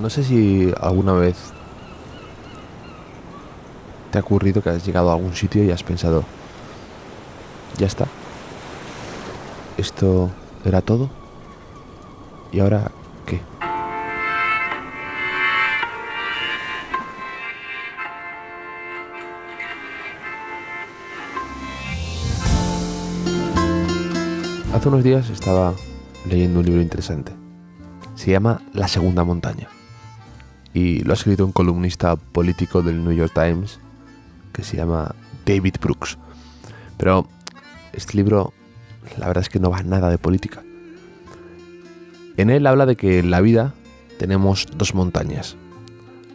No sé si alguna vez te ha ocurrido que has llegado a algún sitio y has pensado, ya está, esto era todo, ¿y ahora qué? Hace unos días estaba leyendo un libro interesante. Se llama La segunda montaña y lo ha escrito un columnista político del New York Times que se llama David Brooks. Pero este libro, la verdad es que no va nada de política. En él habla de que en la vida tenemos dos montañas.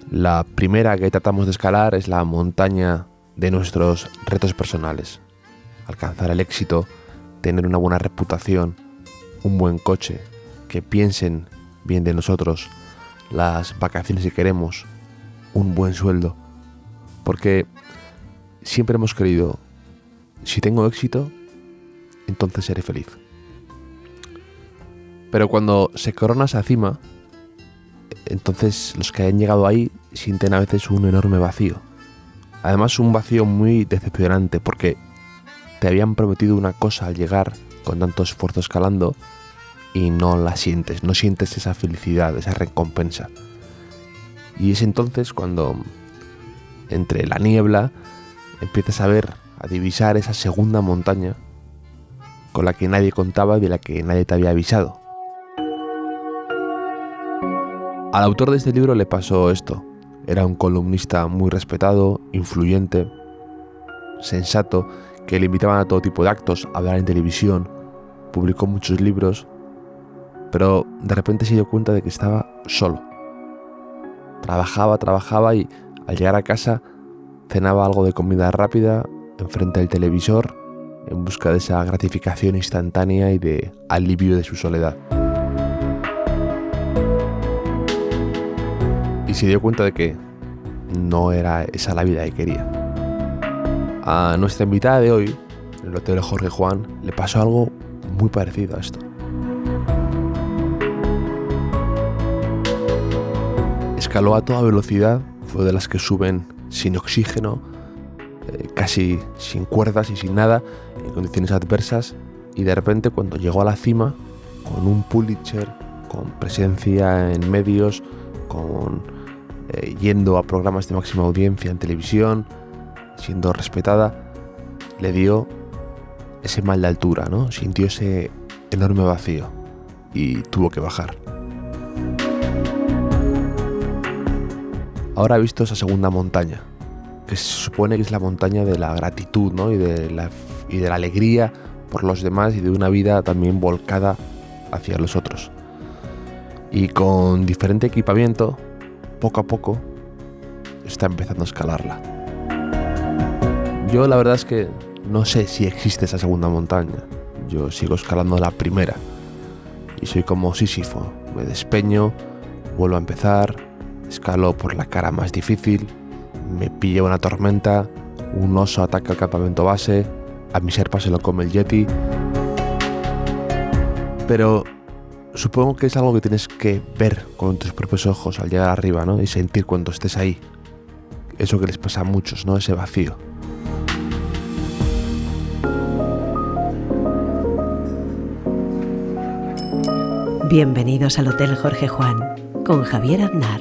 La primera que tratamos de escalar es la montaña de nuestros retos personales. Alcanzar el éxito, tener una buena reputación, un buen coche, que piensen bien de nosotros, las vacaciones que queremos, un buen sueldo. Porque siempre hemos creído, si tengo éxito, entonces seré feliz. Pero cuando se corona esa cima, entonces los que han llegado ahí sienten a veces un enorme vacío. Además, un vacío muy decepcionante porque te habían prometido una cosa al llegar con tanto esfuerzo escalando y no la sientes, no sientes esa felicidad, esa recompensa. Y es entonces cuando, entre la niebla, empiezas a ver, a divisar esa segunda montaña con la que nadie contaba y de la que nadie te había avisado. Al autor de este libro le pasó esto. Era un columnista muy respetado, influyente, sensato, que le invitaban a todo tipo de actos, a hablar en televisión, publicó muchos libros, pero de repente se dio cuenta de que estaba solo. Trabajaba y al llegar a casa cenaba algo de comida rápida enfrente del televisor en busca de esa gratificación instantánea y de alivio de su soledad. Y se dio cuenta de que no era esa la vida que quería. A nuestra invitada de hoy, en el Hotel Jorge Juan, le pasó algo muy parecido a esto. Escaló a toda velocidad, fue de las que suben sin oxígeno, casi sin cuerdas y sin nada, en condiciones adversas, y de repente cuando llegó a la cima, con un Pulitzer, con presencia en medios, yendo a programas de máxima audiencia en televisión, siendo respetada, le dio ese mal de altura, ¿no? Sintió ese enorme vacío y tuvo que bajar. Ahora ha visto esa segunda montaña, que se supone que es la montaña de la gratitud, ¿no? y de la alegría por los demás y de una vida también volcada hacia los otros. Y con diferente equipamiento, poco a poco, está empezando a escalarla. Yo la verdad es que no sé si existe esa segunda montaña. Yo sigo escalando la primera y soy como Sísifo. Me despeño, vuelvo a empezar, escalo por la cara más difícil, me pilla una tormenta, un oso ataca el campamento base, a mi Sherpa se lo come el Yeti. Pero supongo que es algo que tienes que ver con tus propios ojos al llegar arriba, ¿no? Y sentir cuando estés ahí. Eso que les pasa a muchos, ¿no? Ese vacío. Bienvenidos al Hotel Jorge Juan con Javier Aznar,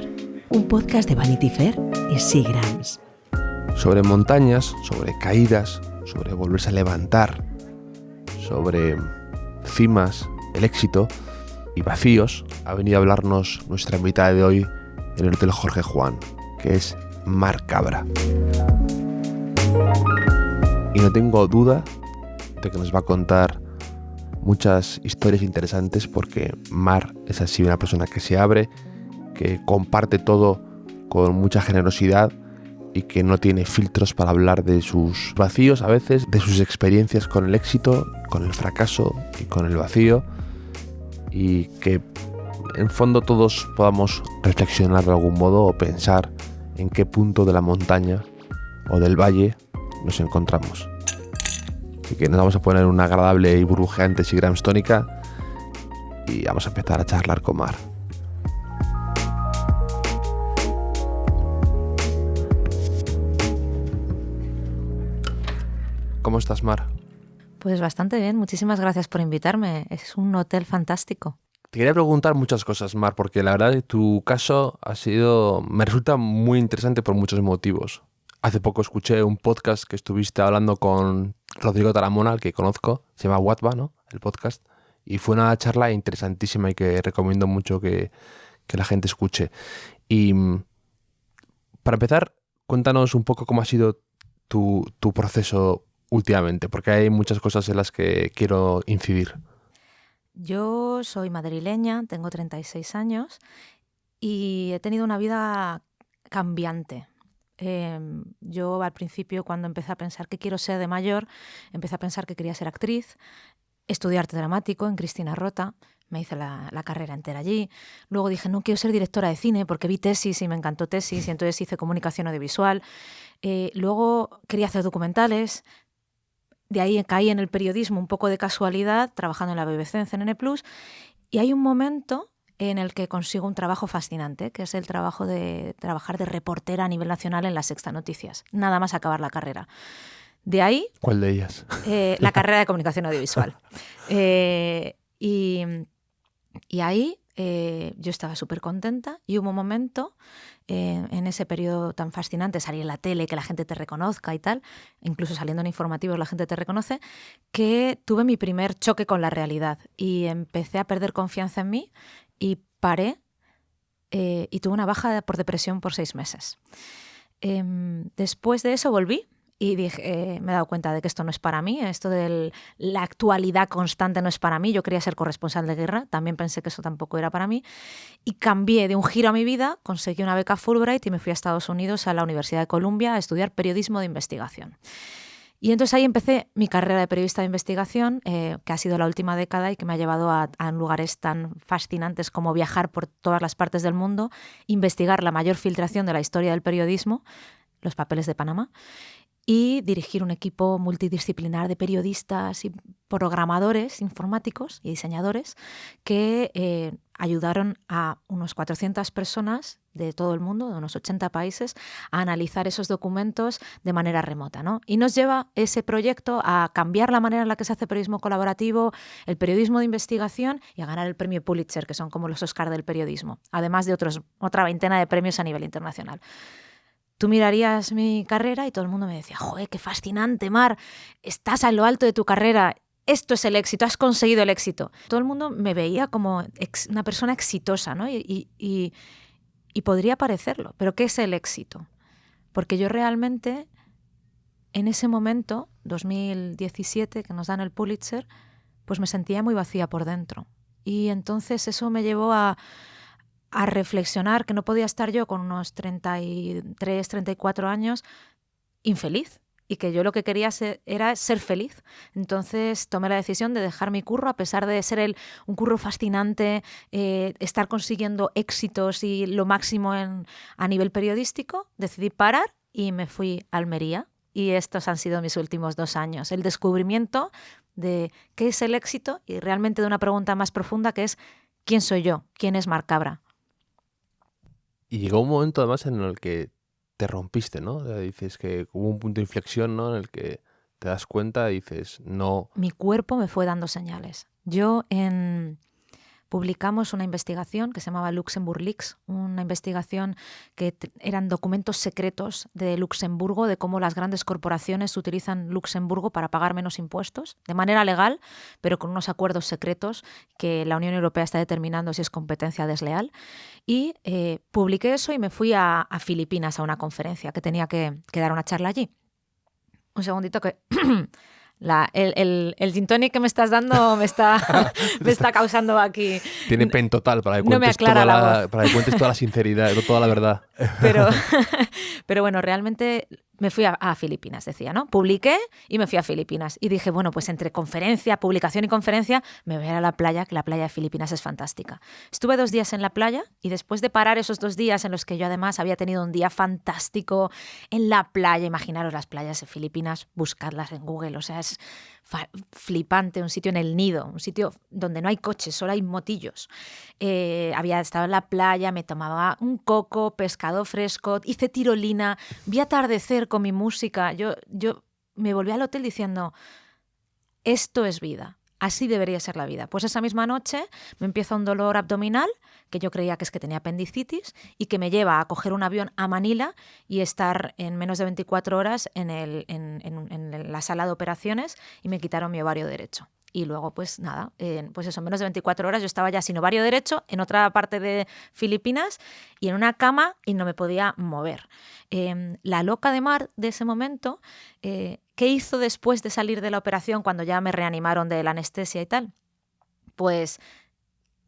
un podcast de Vanity Fair y Seagrams. Sobre montañas, sobre caídas, sobre volverse a levantar, sobre cimas, el éxito y vacíos, ha venido a hablarnos nuestra invitada de hoy en el Hotel Jorge Juan, que es Mar Cabra. Y no tengo duda de que nos va a contar muchas historias interesantes porque Mar es así una persona que se abre, que comparte todo con mucha generosidad y que no tiene filtros para hablar de sus vacíos a veces, de sus experiencias con el éxito, con el fracaso y con el vacío, y que en fondo todos podamos reflexionar de algún modo o pensar en qué punto de la montaña o del valle nos encontramos. Así que nos vamos a poner una agradable y burbujeante Seagrams tónica y vamos a empezar a charlar con Mar. ¿Cómo estás, Mar? Pues bastante bien, muchísimas gracias por invitarme. Es un hotel fantástico. Te quería preguntar muchas cosas, Mar, porque la verdad que tu caso me resulta muy interesante por muchos motivos. Hace poco escuché un podcast que estuviste hablando con Rodrigo Taramona, al que conozco, se llama Watva, ¿no? El podcast. Y fue una charla interesantísima y que recomiendo mucho que la gente escuche. Y para empezar, cuéntanos un poco cómo ha sido tu proceso últimamente, porque hay muchas cosas en las que quiero incidir. Yo soy madrileña, tengo 36 años y he tenido una vida cambiante. Yo al principio, cuando empecé a pensar qué quiero ser de mayor, empecé a pensar que quería ser actriz, estudié arte dramático en Cristina Rota, me hice la carrera entera allí. Luego dije, no quiero ser directora de cine porque vi Tesis y me encantó Tesis y entonces hice comunicación audiovisual. Luego quería hacer documentales. De ahí caí en el periodismo un poco de casualidad, trabajando en la BBC, en CNN+, y hay un momento en el que consigo un trabajo fascinante, que es el trabajo de trabajar de reportera a nivel nacional en La Sexta Noticias, nada más acabar la carrera. De ahí... ¿Cuál de ellas? La carrera de comunicación audiovisual. Y ahí yo estaba súper contenta y hubo un momento en ese periodo tan fascinante, salir en la tele, que la gente te reconozca y tal, incluso saliendo en informativos la gente te reconoce, que tuve mi primer choque con la realidad y empecé a perder confianza en mí y paré y tuve una baja por depresión por 6 meses. Después de eso volví. Y dije, me he dado cuenta de que esto no es para mí, esto de la actualidad constante no es para mí. Yo quería ser corresponsal de guerra, también pensé que eso tampoco era para mí. Y cambié de un giro a mi vida, conseguí una beca Fulbright y me fui a Estados Unidos, a la Universidad de Columbia, a estudiar periodismo de investigación. Y entonces ahí empecé mi carrera de periodista de investigación, que ha sido la última década y que me ha llevado a lugares tan fascinantes como viajar por todas las partes del mundo, investigar la mayor filtración de la historia del periodismo, los papeles de Panamá, y dirigir un equipo multidisciplinar de periodistas y programadores informáticos y diseñadores que ayudaron a unos 400 personas de todo el mundo, de unos 80 países, a analizar esos documentos de manera remota, ¿no? Y nos lleva ese proyecto a cambiar la manera en la que se hace periodismo colaborativo, el periodismo de investigación y a ganar el premio Pulitzer, que son como los Oscar del periodismo, además de otra veintena de premios a nivel internacional. Tú mirarías mi carrera y todo el mundo me decía, ¡joder, qué fascinante, Mar! Estás a lo alto de tu carrera, esto es el éxito, has conseguido el éxito. Todo el mundo me veía como una persona exitosa, ¿no? Y podría parecerlo, pero ¿qué es el éxito? Porque yo realmente, en ese momento, 2017, que nos dan el Pulitzer, pues me sentía muy vacía por dentro. Y entonces eso me llevó a reflexionar que no podía estar yo con unos 33, 34 años infeliz y que yo lo que quería era ser feliz. Entonces tomé la decisión de dejar mi curro, a pesar de ser un curro fascinante, estar consiguiendo éxitos y lo máximo a nivel periodístico, decidí parar y me fui a Almería. Y estos han sido mis últimos 2 años. El descubrimiento de qué es el éxito y realmente de una pregunta más profunda que es ¿quién soy yo? ¿Quién es Mar Cabra? Y llegó un momento además en el que te rompiste, ¿no? O sea, dices que hubo un punto de inflexión, ¿no? En el que te das cuenta y dices, no... Mi cuerpo me fue dando señales. Publicamos una investigación que se llamaba Luxembourg Leaks, una investigación que eran documentos secretos de Luxemburgo, de cómo las grandes corporaciones utilizan Luxemburgo para pagar menos impuestos, de manera legal, pero con unos acuerdos secretos que la Unión Europea está determinando si es competencia desleal. Y publiqué eso y me fui a Filipinas a una conferencia, que tenía que dar una charla allí. Un segundito que... El gin tonic que me estás dando me está causando aquí... Tiene pen total para que no cuentes, para que cuentes toda la sinceridad, toda la verdad. Pero bueno, realmente me fui a Filipinas, decía, ¿no? Publiqué y me fui a Filipinas. Y dije, bueno, pues entre publicación y conferencia, me voy a ir a la playa, que la playa de Filipinas es fantástica. Estuve 2 días en la playa y después de parar esos 2 días en los que yo además había tenido un día fantástico en la playa, imaginaros las playas de Filipinas, buscadlas en Google, o sea, es flipante, un sitio en el Nido, un sitio donde no hay coches, solo hay motillos. Había estado en la playa, me tomaba un coco, pescado fresco, hice tirolina, vi atardecer con mi música. Yo me volví al hotel diciendo, esto es vida. Así debería ser la vida. Pues esa misma noche me empieza un dolor abdominal, que yo creía que es que tenía apendicitis, y que me lleva a coger un avión a Manila y estar en menos de 24 horas en la sala de operaciones, y me quitaron mi ovario derecho. Y luego, pues nada, pues eso, en menos de 24 horas yo estaba ya sin ovario derecho en otra parte de Filipinas y en una cama y no me podía mover. La loca de mar de ese momento, ¿qué hizo después de salir de la operación cuando ya me reanimaron de la anestesia y tal? Pues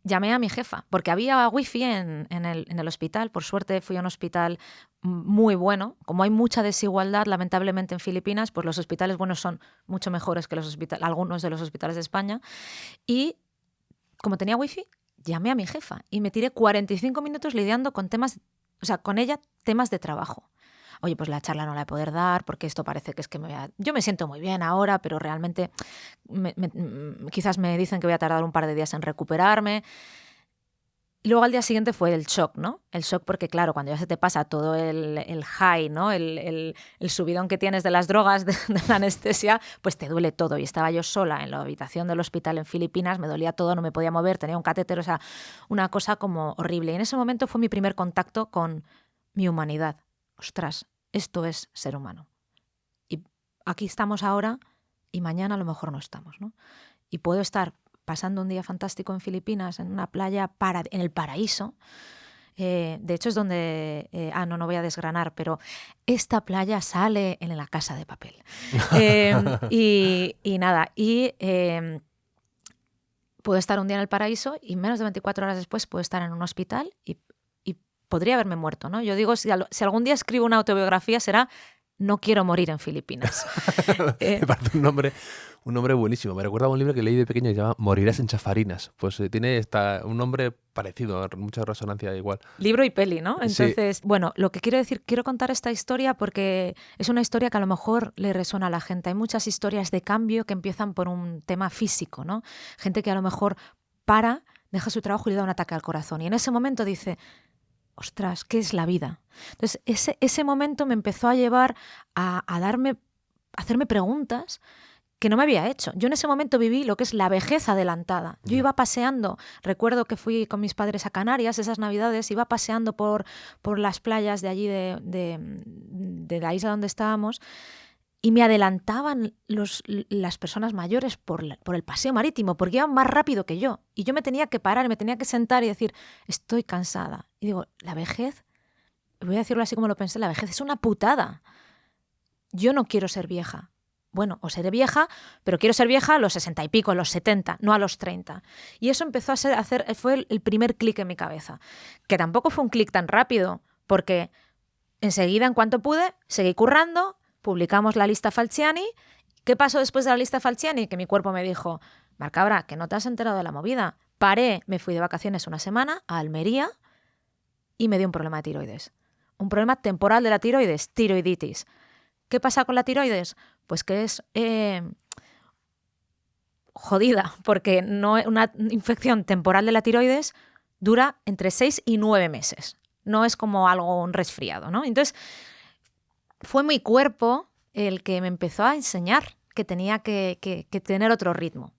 llamé a mi jefa, porque había wifi en el hospital. Por suerte fui a un hospital muy bueno. Como hay mucha desigualdad, lamentablemente, en Filipinas, pues los hospitales buenos son mucho mejores que algunos de los hospitales de España. Y como tenía wifi, llamé a mi jefa y me tiré 45 minutos lidiando con con ella temas de trabajo. Oye, pues la charla no la voy a poder dar porque esto parece que es que yo me siento muy bien ahora, pero realmente quizás me dicen que voy a tardar un par de días en recuperarme. Y luego al día siguiente fue el shock, ¿no? El shock porque, claro, cuando ya se te pasa todo el high, ¿no? El subidón que tienes de las drogas, de la anestesia, pues te duele todo. Y estaba yo sola en la habitación del hospital en Filipinas, me dolía todo, no me podía mover, tenía un catéter, o sea, una cosa como horrible. Y en ese momento fue mi primer contacto con mi humanidad. Ostras, esto es ser humano. Y aquí estamos ahora y mañana a lo mejor no estamos, ¿no? Y puedo estar pasando un día fantástico en Filipinas, en una playa en el paraíso. De hecho es donde... no voy a desgranar, pero esta playa sale en La Casa de Papel. Y nada, puedo estar un día en el paraíso y menos de 24 horas después puedo estar en un hospital y podría haberme muerto, ¿no? Yo digo, si algún día escribo una autobiografía será No quiero morir en Filipinas. Me parece un nombre buenísimo. Me recuerda a un libro que leí de pequeño que se llama Morirás en chafarinas. Pues tiene un nombre parecido, mucha resonancia igual. Libro y peli, ¿no? Entonces, sí. Bueno, lo que quiero decir, quiero contar esta historia porque es una historia que a lo mejor le resuena a la gente. Hay muchas historias de cambio que empiezan por un tema físico, ¿no? Gente que a lo mejor deja su trabajo y le da un ataque al corazón. Y en ese momento dice, ostras, ¿qué es la vida? Entonces, ese momento me empezó a llevar a hacerme preguntas que no me había hecho. Yo en ese momento viví lo que es la vejez adelantada. Yo iba paseando, recuerdo que fui con mis padres a Canarias esas Navidades, iba paseando por las playas de allí, de la isla donde estábamos, y me adelantaban las personas mayores por el paseo marítimo, porque iban más rápido que yo. Y yo me tenía que parar, me tenía que sentar y decir, estoy cansada. Y digo, la vejez, voy a decirlo así como lo pensé, la vejez es una putada. Yo no quiero ser vieja. Bueno, o seré vieja, pero quiero ser vieja a los 60 y pico, a los 70, no a los 30. Y eso empezó fue el primer clic en mi cabeza. Que tampoco fue un clic tan rápido, porque enseguida, en cuanto pude, seguí currando. Publicamos la lista Falciani. ¿Qué pasó después de la lista Falciani? Que mi cuerpo me dijo, Marcabra, que no te has enterado de la movida. Paré, me fui de vacaciones una semana a Almería y me dio un problema de tiroides. Un problema temporal de la tiroides, tiroiditis. ¿Qué pasa con la tiroides? Pues que es jodida, porque una infección temporal de la tiroides dura entre 6 y 9 meses. No es como un resfriado, ¿no? Entonces, fue mi cuerpo el que me empezó a enseñar que tenía que tener otro ritmo.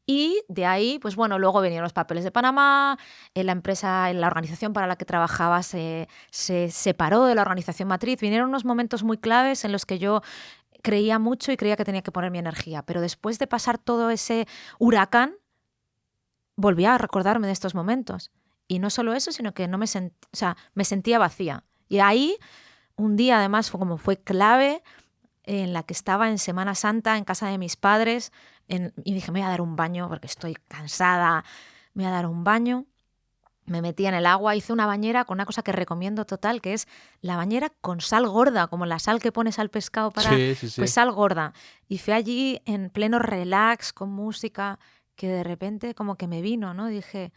Y de ahí, pues bueno, luego vinieron los papeles de Panamá, la empresa, la organización para la que trabajaba se separó de la organización matriz. Vinieron unos momentos muy claves en los que yo creía mucho y creía que tenía que poner mi energía. Pero después de pasar todo ese huracán, volví a recordarme de estos momentos. Y no solo eso, sino que me sentía vacía. Y ahí, un día además fue clave, en la que estaba en Semana Santa en casa de mis padres y dije, me voy a dar un baño porque estoy cansada, me voy a dar un baño. Me metí en el agua, hice una bañera con una cosa que recomiendo total, que es la bañera con sal gorda, como la sal que pones al pescado para... Sí. Pues sal gorda. Y fui allí en pleno relax, con música, que de repente como que me vino, ¿no? Dije,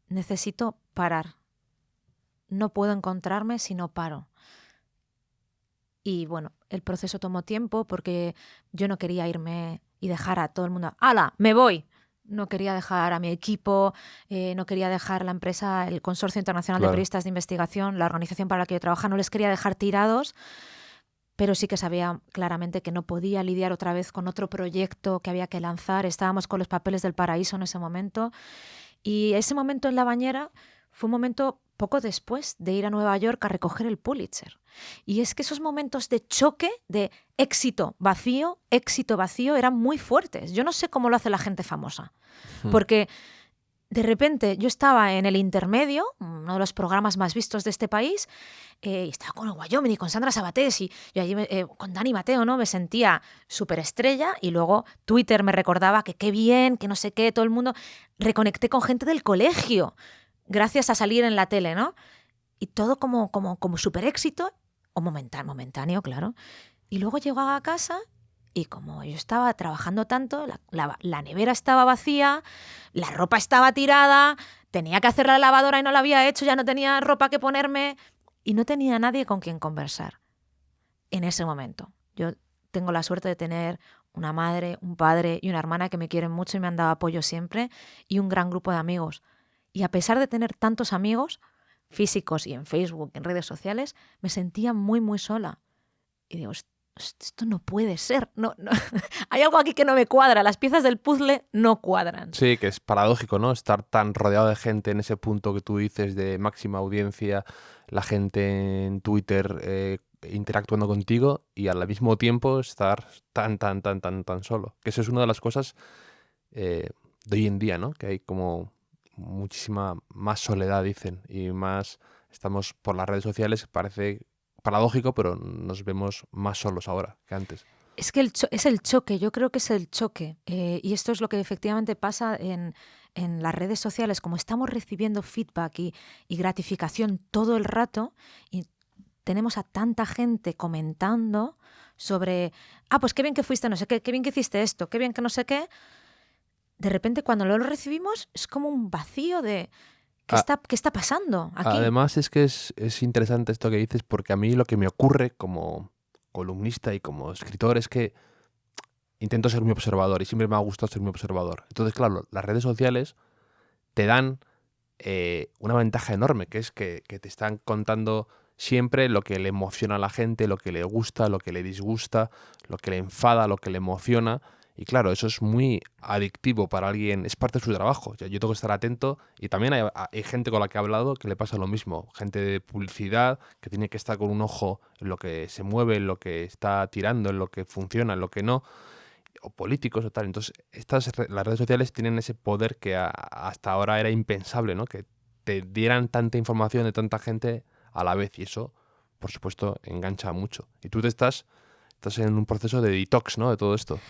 necesito parar. No puedo encontrarme si no paro. Y bueno, el proceso tomó tiempo porque yo no quería irme y dejar a todo el mundo, ¡hala, me voy! No quería dejar a mi equipo, no quería dejar la empresa, el Consorcio Internacional de Periodistas de Investigación, la organización para la que yo trabajaba, no les quería dejar tirados, pero sí que sabía claramente que no podía lidiar otra vez con otro proyecto que había que lanzar. Estábamos con los papeles del paraíso en ese momento. Y ese momento en la bañera fue un momento poco después de ir a Nueva York a recoger el Pulitzer. Y es que esos momentos de choque, de éxito vacío, eran muy fuertes. Yo no sé cómo lo hace la gente famosa, porque de repente yo estaba en El Intermedio, uno de los programas más vistos de este país, y estaba con el Wyoming y con Sandra Sabatés y yo allí con Dani Mateo, ¿no? Me sentía superestrella y luego Twitter me recordaba que qué bien, que no sé qué, todo el mundo. Reconecté con gente del colegio gracias a salir en la tele, ¿no? Y todo como súper éxito, o momentáneo, claro. Y luego llegaba a casa y como yo estaba trabajando tanto, la nevera estaba vacía, la ropa estaba tirada, tenía que hacer la lavadora y no la había hecho, ya no tenía ropa que ponerme y no tenía nadie con quien conversar en ese momento. Yo tengo la suerte de tener una madre, un padre y una hermana que me quieren mucho y me han dado apoyo siempre y un gran grupo de amigos. Y a pesar de tener tantos amigos físicos y en Facebook, en redes sociales, me sentía muy, muy sola. Y digo, esto no puede ser. No. Hay algo aquí que no me cuadra. Las piezas del puzzle no cuadran. Sí, que es paradójico, ¿no? Estar tan rodeado de gente en ese punto que tú dices de máxima audiencia, la gente en Twitter interactuando contigo y al mismo tiempo estar tan solo. Que eso es una de las cosas de hoy en día, ¿no? Que hay como muchísima más soledad, dicen, y más estamos por las redes sociales, parece paradójico, pero nos vemos más solos ahora que antes. Es que es el choque, yo creo que es el choque. Y esto es lo que efectivamente pasa en las redes sociales. Como estamos recibiendo feedback y gratificación todo el rato, y tenemos a tanta gente comentando sobre, pues qué bien que fuiste, no sé qué bien que hiciste esto, qué bien que no sé qué. De repente cuando lo recibimos es como un vacío de ¿qué está pasando aquí? Además es que es interesante esto que dices porque a mí lo que me ocurre como columnista y como escritor es que intento ser muy observador y siempre me ha gustado ser muy observador. Entonces, claro, las redes sociales te dan una ventaja enorme, que es que te están contando siempre lo que le emociona a la gente, lo que le gusta, lo que le disgusta, lo que le enfada, lo que le emociona. Y claro, eso es muy adictivo para alguien, es parte de su trabajo. Yo tengo que estar atento y también hay gente con la que he hablado que le pasa lo mismo. Gente de publicidad que tiene que estar con un ojo en lo que se mueve, en lo que está tirando, en lo que funciona, en lo que no, o políticos o tal. Entonces, las redes sociales tienen ese poder que hasta ahora era impensable, ¿no? Que te dieran tanta información de tanta gente a la vez y eso, por supuesto, engancha mucho. Y tú estás en un proceso de detox, ¿no? De todo esto.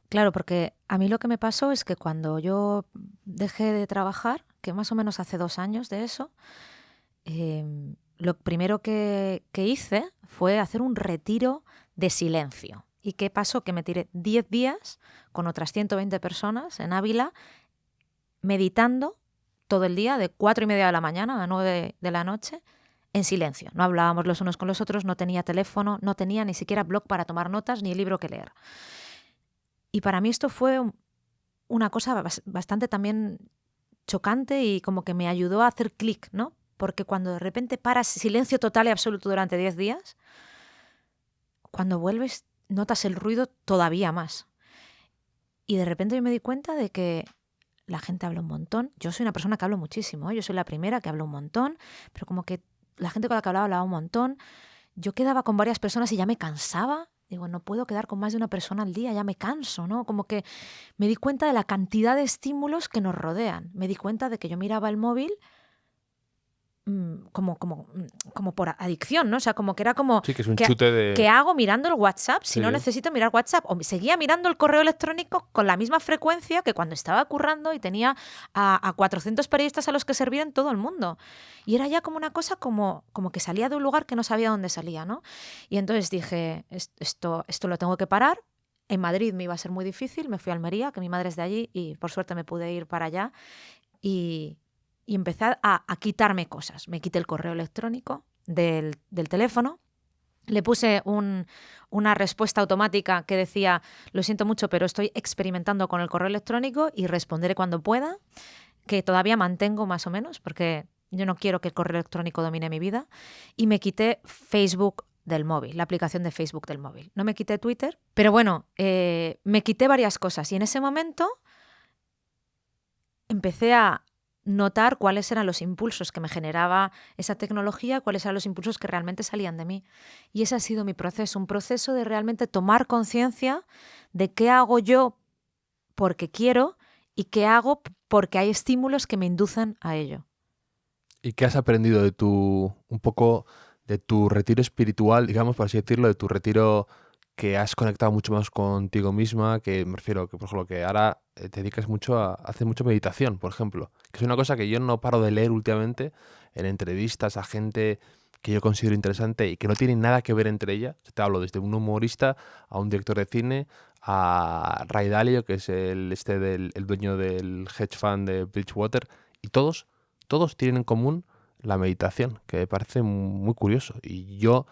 Claro, porque a mí lo que me pasó es que cuando yo dejé de trabajar, que más o menos hace 2 años de eso, lo primero que hice fue hacer un retiro de silencio. ¿Y qué pasó? Que me tiré 10 días con otras 120 personas en Ávila meditando todo el día, de 4:30 de la mañana a 9 de la noche, en silencio. No hablábamos los unos con los otros, no tenía teléfono, no tenía ni siquiera blog para tomar notas ni libro que leer. Y para mí esto fue una cosa bastante también chocante y como que me ayudó a hacer clic, ¿no? Porque cuando de repente paras silencio total y absoluto durante 10 días, cuando vuelves notas el ruido todavía más. Y de repente yo me di cuenta de que la gente habla un montón. Yo soy una persona que hablo muchísimo, ¿eh? Yo soy la primera que habla un montón, pero como que la gente con la que hablaba un montón. Yo quedaba con varias personas y ya me cansaba. Digo, no puedo quedar con más de una persona al día, ya me canso, ¿no? Como que me di cuenta de la cantidad de estímulos que nos rodean. Me di cuenta de que yo miraba el móvil como por adicción, ¿no? O sea, como que era como... Sí, que es un chute de... ¿Qué hago mirando el WhatsApp si Sí. no necesito mirar WhatsApp? O seguía mirando el correo electrónico con la misma frecuencia que cuando estaba currando y tenía a 400 periodistas a los que servir en todo el mundo. Y era ya como una cosa como que salía de un lugar que no sabía dónde salía, ¿no? Y entonces dije, esto lo tengo que parar. En Madrid me iba a ser muy difícil, me fui a Almería, que mi madre es de allí, y por suerte me pude ir para allá. Y empecé a quitarme cosas. Me quité el correo electrónico del teléfono, le puse una respuesta automática que decía, lo siento mucho, pero estoy experimentando con el correo electrónico y responderé cuando pueda, que todavía mantengo más o menos, porque yo no quiero que el correo electrónico domine mi vida. Y me quité Facebook del móvil, la aplicación de Facebook del móvil. No me quité Twitter, pero bueno, me quité varias cosas y en ese momento empecé a notar cuáles eran los impulsos que me generaba esa tecnología, cuáles eran los impulsos que realmente salían de mí. Y ese ha sido mi proceso, un proceso de realmente tomar conciencia de qué hago yo porque quiero y qué hago porque hay estímulos que me inducen a ello. ¿Y qué has aprendido de un poco de tu retiro espiritual, digamos, por así decirlo, de tu retiro que has conectado mucho más contigo misma, que me refiero que, por ejemplo, que ahora te dedicas mucho a hacer mucha meditación, por ejemplo, que es una cosa que yo no paro de leer últimamente en entrevistas a gente que yo considero interesante y que no tienen nada que ver entre ellas? Te hablo desde un humorista a un director de cine, a Ray Dalio, que es el dueño del hedge fund de Bridgewater, y todos tienen en común la meditación, que me parece muy curioso. Y yo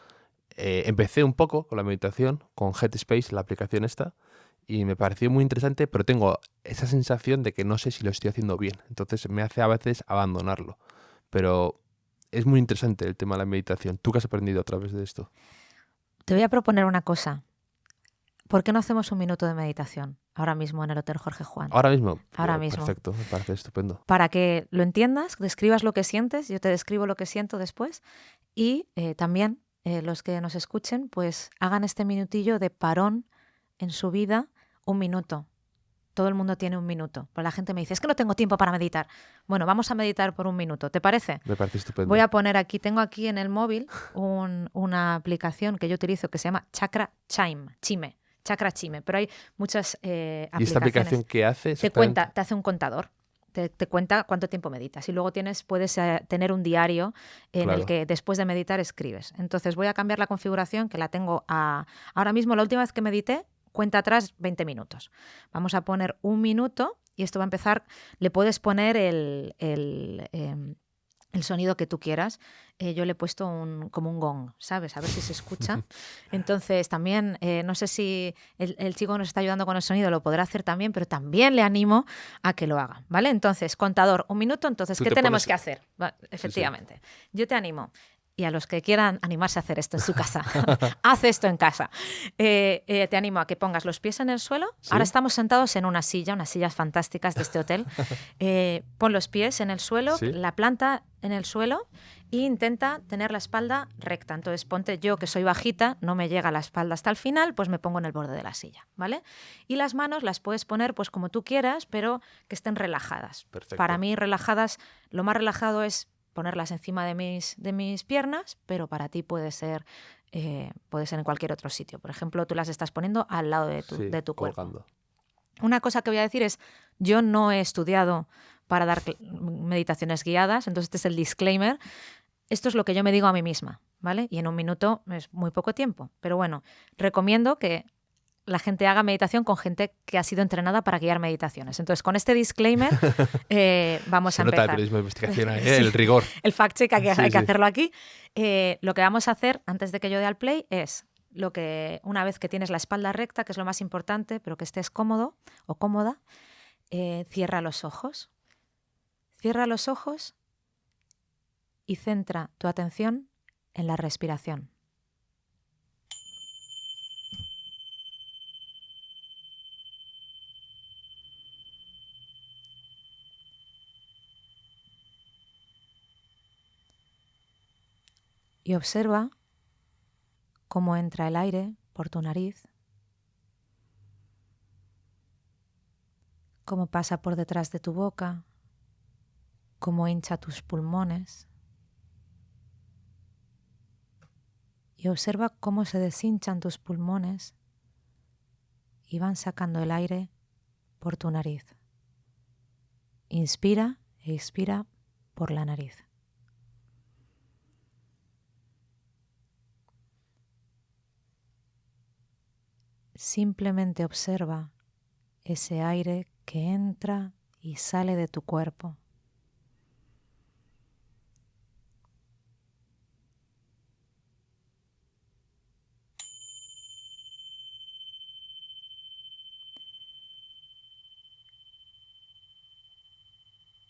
empecé un poco con la meditación, con Headspace, la aplicación esta, y me pareció muy interesante, pero tengo esa sensación de que no sé si lo estoy haciendo bien. Entonces me hace a veces abandonarlo. Pero es muy interesante el tema de la meditación. ¿Tú qué has aprendido a través de esto? Te voy a proponer una cosa. ¿Por qué no hacemos un minuto de meditación ahora mismo en el Hotel Jorge Juan? Ahora mismo. Ahora mismo. Perfecto, me parece estupendo. Para que lo entiendas, describas lo que sientes, yo te describo lo que siento después y también los que nos escuchen pues hagan este minutillo de parón en su vida, un minuto. Todo el mundo tiene un minuto. Pero la gente me dice, es que no tengo tiempo para meditar. Bueno, vamos a meditar por un minuto. ¿Te parece? Me parece estupendo. Voy a poner aquí, tengo aquí en el móvil una aplicación que yo utilizo que se llama Chakra Chime. Chakra Chime, pero hay muchas aplicaciones. ¿Y esta aplicación qué hace? Te hace un contador. Te cuenta cuánto tiempo meditas. Y luego puedes tener un diario en el que después de meditar escribes. Entonces voy a cambiar la configuración que la tengo ahora mismo. La última vez que medité, cuenta atrás 20 minutos. Vamos a poner un minuto y esto va a empezar. Le puedes poner el sonido que tú quieras. Yo le he puesto como un gong, ¿sabes? A ver si se escucha. Entonces también, no sé si el chico que nos está ayudando con el sonido lo podrá hacer también, pero también le animo a que lo haga, ¿vale? Entonces, contador, un minuto, entonces, ¿qué tenemos que hacer? Efectivamente, sí. Yo te animo. Y a los que quieran animarse a hacer esto en su casa, haz esto en casa. Te animo a que pongas los pies en el suelo. ¿Sí? Ahora estamos sentados en unas sillas fantásticas de este hotel. Pon los pies en el suelo, ¿sí? La planta en el suelo e intenta tener la espalda recta. Entonces ponte, yo que soy bajita, no me llega la espalda hasta el final, pues me pongo en el borde de la silla, ¿vale? Y las manos las puedes poner pues como tú quieras, pero que estén relajadas. Perfecto. Para mí relajadas, lo más relajado es ponerlas encima de mis piernas, pero para ti puede ser en cualquier otro sitio. Por ejemplo, tú las estás poniendo al lado de tu cuerpo. Colgando. Una cosa que voy a decir es, yo no he estudiado para dar meditaciones guiadas, entonces este es el disclaimer. Esto es lo que yo me digo a mí misma, ¿vale? Y en un minuto es muy poco tiempo. Pero bueno, recomiendo que la gente haga meditación con gente que ha sido entrenada para guiar meditaciones. Entonces, con este disclaimer vamos a empezar. Se nota el periodismo de investigación, sí, el rigor. El fact-check hay que hacerlo aquí. Lo que vamos a hacer antes de que yo dé al play es, una vez que tienes la espalda recta, que es lo más importante, pero que estés cómodo o cómoda, cierra los ojos. Cierra los ojos y centra tu atención en la respiración. Y observa cómo entra el aire por tu nariz, cómo pasa por detrás de tu boca, cómo hincha tus pulmones. Y observa cómo se deshinchan tus pulmones y van sacando el aire por tu nariz. Inspira e expira por la nariz. Simplemente observa ese aire que entra y sale de tu cuerpo.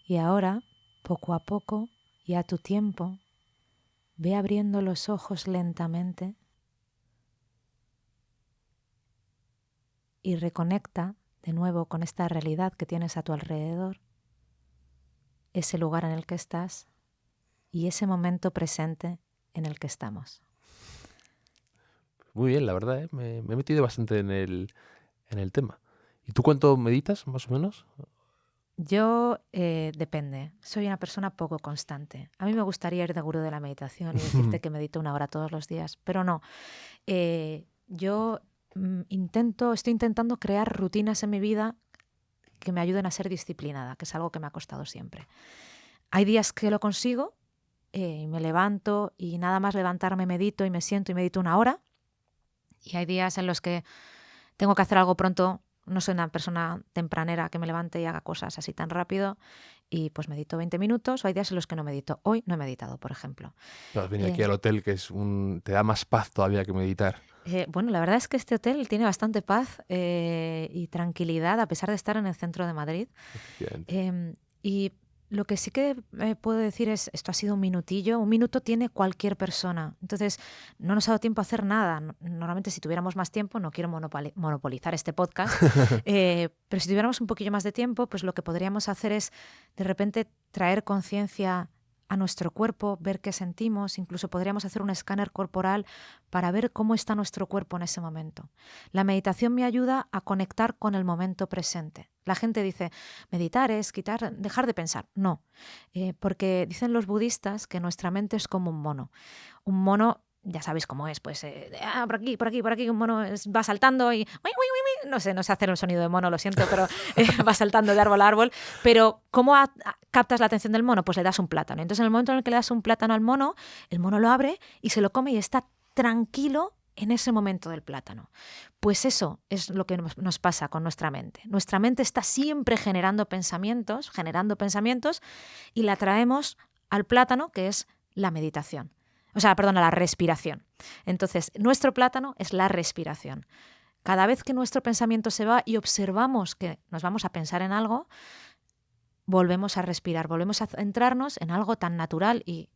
Y ahora, poco a poco y a tu tiempo, ve abriendo los ojos lentamente y reconecta de nuevo con esta realidad que tienes a tu alrededor, ese lugar en el que estás y ese momento presente en el que estamos. Muy bien, la verdad, ¿eh? Me he metido bastante en el tema. ¿Y tú cuánto meditas, más o menos? Yo, depende. Soy una persona poco constante. A mí me gustaría ir de gurú de la meditación y decirte que medito 1 hora todos los días, pero no. Yo estoy intentando crear rutinas en mi vida que me ayuden a ser disciplinada, que es algo que me ha costado siempre. Hay días que lo consigo y me levanto y nada más levantarme medito y me siento y medito 1 hora. Y hay días en los que tengo que hacer algo pronto. No soy una persona tempranera que me levante y haga cosas así tan rápido y pues medito 20 minutos o hay días en los que no medito. Hoy no he meditado, por ejemplo. Has venido aquí al hotel, que te da más paz todavía que meditar. Bueno, la verdad es que este hotel tiene bastante paz y tranquilidad a pesar de estar en el centro de Madrid. Y lo que sí que puedo decir es, esto ha sido un minutillo, 1 minuto tiene cualquier persona. Entonces, no nos ha dado tiempo a hacer nada. Normalmente si tuviéramos más tiempo, no quiero monopolizar este podcast, pero si tuviéramos un poquillo más de tiempo, pues lo que podríamos hacer es de repente traer conciencia a nuestro cuerpo, ver qué sentimos, incluso podríamos hacer un escáner corporal para ver cómo está nuestro cuerpo en ese momento. La meditación me ayuda a conectar con el momento presente. La gente dice, meditar es dejar de pensar. No, porque dicen los budistas que nuestra mente es como un mono. Un mono, ya sabéis cómo es, pues por aquí, por aquí, por aquí, un mono va saltando y no sé hacer el sonido de mono, lo siento, pero va saltando de árbol a árbol. Pero ¿cómo captas la atención del mono? Pues le das un plátano. Entonces en el momento en el que le das un plátano al mono, el mono lo abre y se lo come y está tranquilo en ese momento del plátano. Pues eso es lo que nos pasa con nuestra mente. Nuestra mente está siempre generando pensamientos y la traemos al plátano, que es la meditación. A la respiración. Entonces, nuestro plátano es la respiración. Cada vez que nuestro pensamiento se va y observamos que nos vamos a pensar en algo, volvemos a respirar, volvemos a centrarnos en algo tan natural y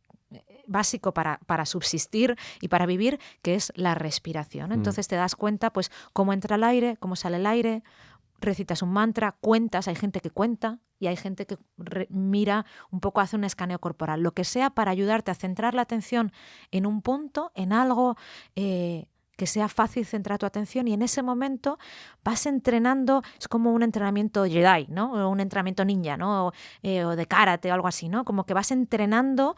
básico para subsistir y para vivir, que es la respiración. Entonces te das cuenta pues cómo entra el aire, cómo sale el aire, recitas un mantra, cuentas, hay gente que cuenta y hay gente que mira un poco, hace un escaneo corporal, lo que sea para ayudarte a centrar la atención en un punto, en algo que sea fácil centrar tu atención y en ese momento vas entrenando, es como un entrenamiento Jedi, ¿no? O un entrenamiento ninja, ¿no? O de karate o algo así, ¿no? Como que vas entrenando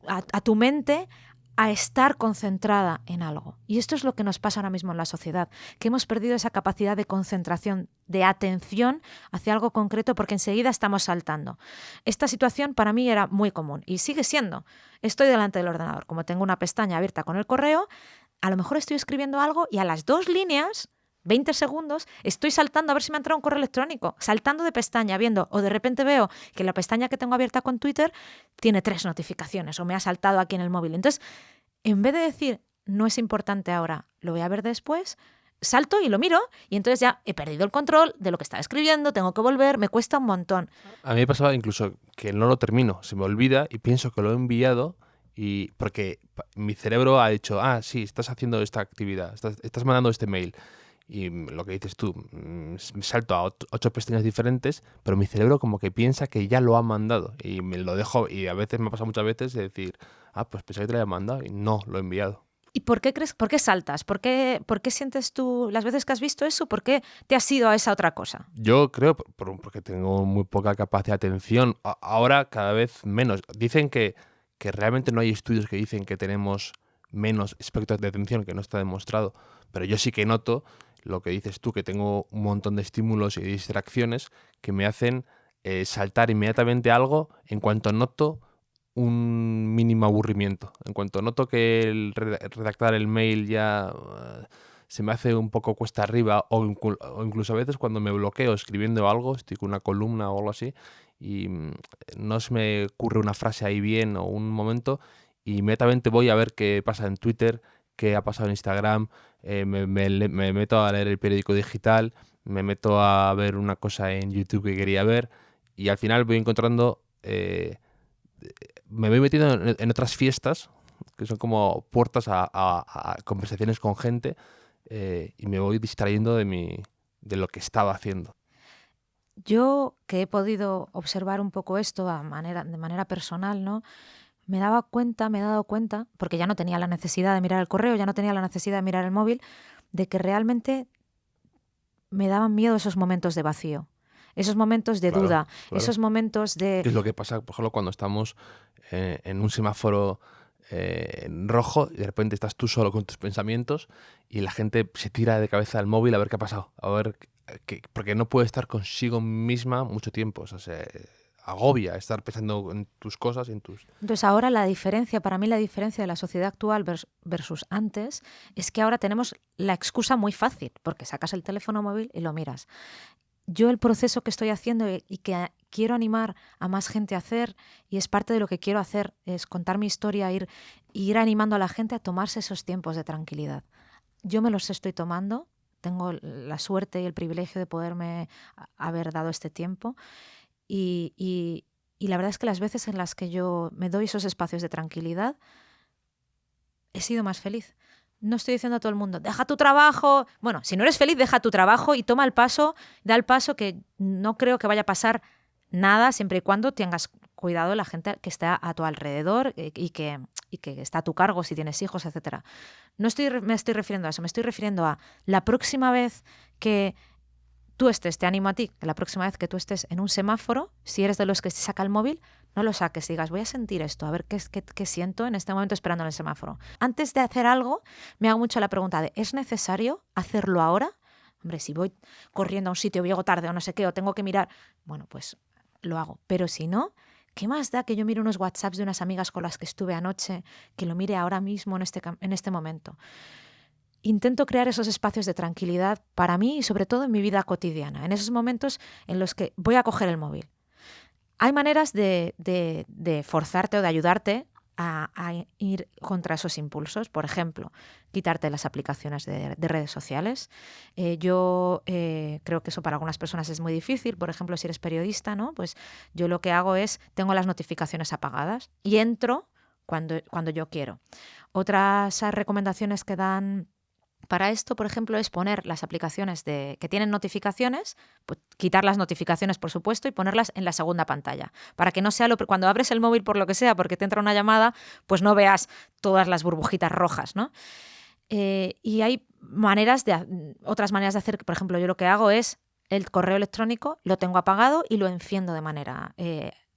a tu mente a estar concentrada en algo. Y esto es lo que nos pasa ahora mismo en la sociedad, que hemos perdido esa capacidad de concentración, de atención hacia algo concreto porque enseguida estamos saltando. Esta situación para mí era muy común y sigue siendo. Estoy delante del ordenador, como tengo una pestaña abierta con el correo, a lo mejor estoy escribiendo algo y a las 2 líneas, 20 segundos, estoy saltando a ver si me ha entrado un correo electrónico, saltando de pestaña, viendo, o de repente veo que la pestaña que tengo abierta con Twitter tiene 3 notificaciones o me ha saltado aquí en el móvil. Entonces, en vez de decir, no es importante ahora, lo voy a ver después, salto y lo miro y entonces ya he perdido el control de lo que estaba escribiendo, tengo que volver, me cuesta un montón. A mí me pasaba incluso que no lo termino, se me olvida y pienso que lo he enviado y porque mi cerebro ha dicho, sí, estás haciendo esta actividad, estás mandando este mail. Y lo que dices tú, me salto a 8 pestañas diferentes, pero mi cerebro como que piensa que ya lo ha mandado y me lo dejo, y a veces me pasa muchas veces de decir, pues pensaba que te lo había mandado y no, lo he enviado. ¿Y por qué saltas? ¿Por qué sientes tú, las veces que has visto eso, por qué te has ido a esa otra cosa? Yo creo porque tengo muy poca capacidad de atención, ahora cada vez menos. Dicen que realmente no hay estudios que dicen que tenemos menos espectro de atención, que no está demostrado, pero yo sí que noto lo que dices tú, que tengo un montón de estímulos y distracciones que me hacen saltar inmediatamente a algo en cuanto noto un mínimo aburrimiento. En cuanto noto que el redactar el mail ya se me hace un poco cuesta arriba o incluso a veces cuando me bloqueo escribiendo algo, estoy con una columna o algo así y no se me ocurre una frase ahí bien o un momento y inmediatamente voy a ver qué pasa en Twitter, qué ha pasado en Instagram, me meto a leer el periódico digital, me meto a ver una cosa en YouTube que quería ver y al final voy encontrando, me voy metiendo en otras fiestas que son como puertas a conversaciones con gente y me voy distrayendo de de lo que estaba haciendo. Yo, que he podido observar un poco esto de manera personal, ¿no? Me he dado cuenta, porque ya no tenía la necesidad de mirar el correo, ya no tenía la necesidad de mirar el móvil, de que realmente me daban miedo esos momentos de vacío, esos momentos de Claro, duda, claro. esos momentos de... ¿Qué es lo que pasa, por ejemplo, cuando estamos en un semáforo en rojo y de repente estás tú solo con tus pensamientos y la gente se tira de cabeza al móvil a ver qué ha pasado, a ver porque no puede estar consigo misma mucho tiempo, o sea, se agobia estar pensando en tus cosas y en tus... Entonces ahora la diferencia, para mí la diferencia de la sociedad actual versus antes, es que ahora tenemos la excusa muy fácil, porque sacas el teléfono móvil y lo miras. Yo el proceso que estoy haciendo y que quiero animar a más gente a hacer, y es parte de lo que quiero hacer, es contar mi historia, ir animando a la gente a tomarse esos tiempos de tranquilidad. Yo me los estoy tomando, tengo la suerte y el privilegio de poderme haber dado este tiempo y la verdad es que las veces en las que yo me doy esos espacios de tranquilidad, he sido más feliz. No estoy diciendo a todo el mundo, deja tu trabajo. Bueno, si no eres feliz, deja tu trabajo y toma el paso, da el paso, que no creo que vaya a pasar nada siempre y cuando tengas cuidado de la gente que está a tu alrededor y que está a tu cargo si tienes hijos, etcétera. No me estoy refiriendo a eso, me estoy refiriendo a la próxima vez que tú estés, te animo a ti, que la próxima vez que tú estés en un semáforo, si eres de los que se saca el móvil, no lo saques, digas, voy a sentir esto, a ver qué siento en este momento esperando en el semáforo. Antes de hacer algo, me hago mucho la pregunta de, ¿es necesario hacerlo ahora? Hombre, si voy corriendo a un sitio, llego tarde o no sé qué, o tengo que mirar, bueno, pues lo hago. Pero si no, ¿qué más da que yo mire unos WhatsApps de unas amigas con las que estuve anoche, que lo mire ahora mismo en este momento? Intento crear esos espacios de tranquilidad para mí y sobre todo en mi vida cotidiana, en esos momentos en los que voy a coger el móvil. Hay maneras de forzarte o de ayudarte a ir contra esos impulsos. Por ejemplo, quitarte las aplicaciones de redes sociales. Yo creo que eso para algunas personas es muy difícil. Por ejemplo, si eres periodista, ¿no? Pues yo lo que hago es, tengo las notificaciones apagadas y entro cuando yo quiero. Otras recomendaciones que dan para esto, por ejemplo, es poner las aplicaciones que tienen notificaciones, pues quitar las notificaciones, por supuesto, y ponerlas en la segunda pantalla, para que no sea cuando abres el móvil por lo que sea, porque te entra una llamada, pues no veas todas las burbujitas rojas, ¿no? Y hay otras maneras de hacer, por ejemplo, yo lo que hago es el correo electrónico, lo tengo apagado y lo enciendo de manera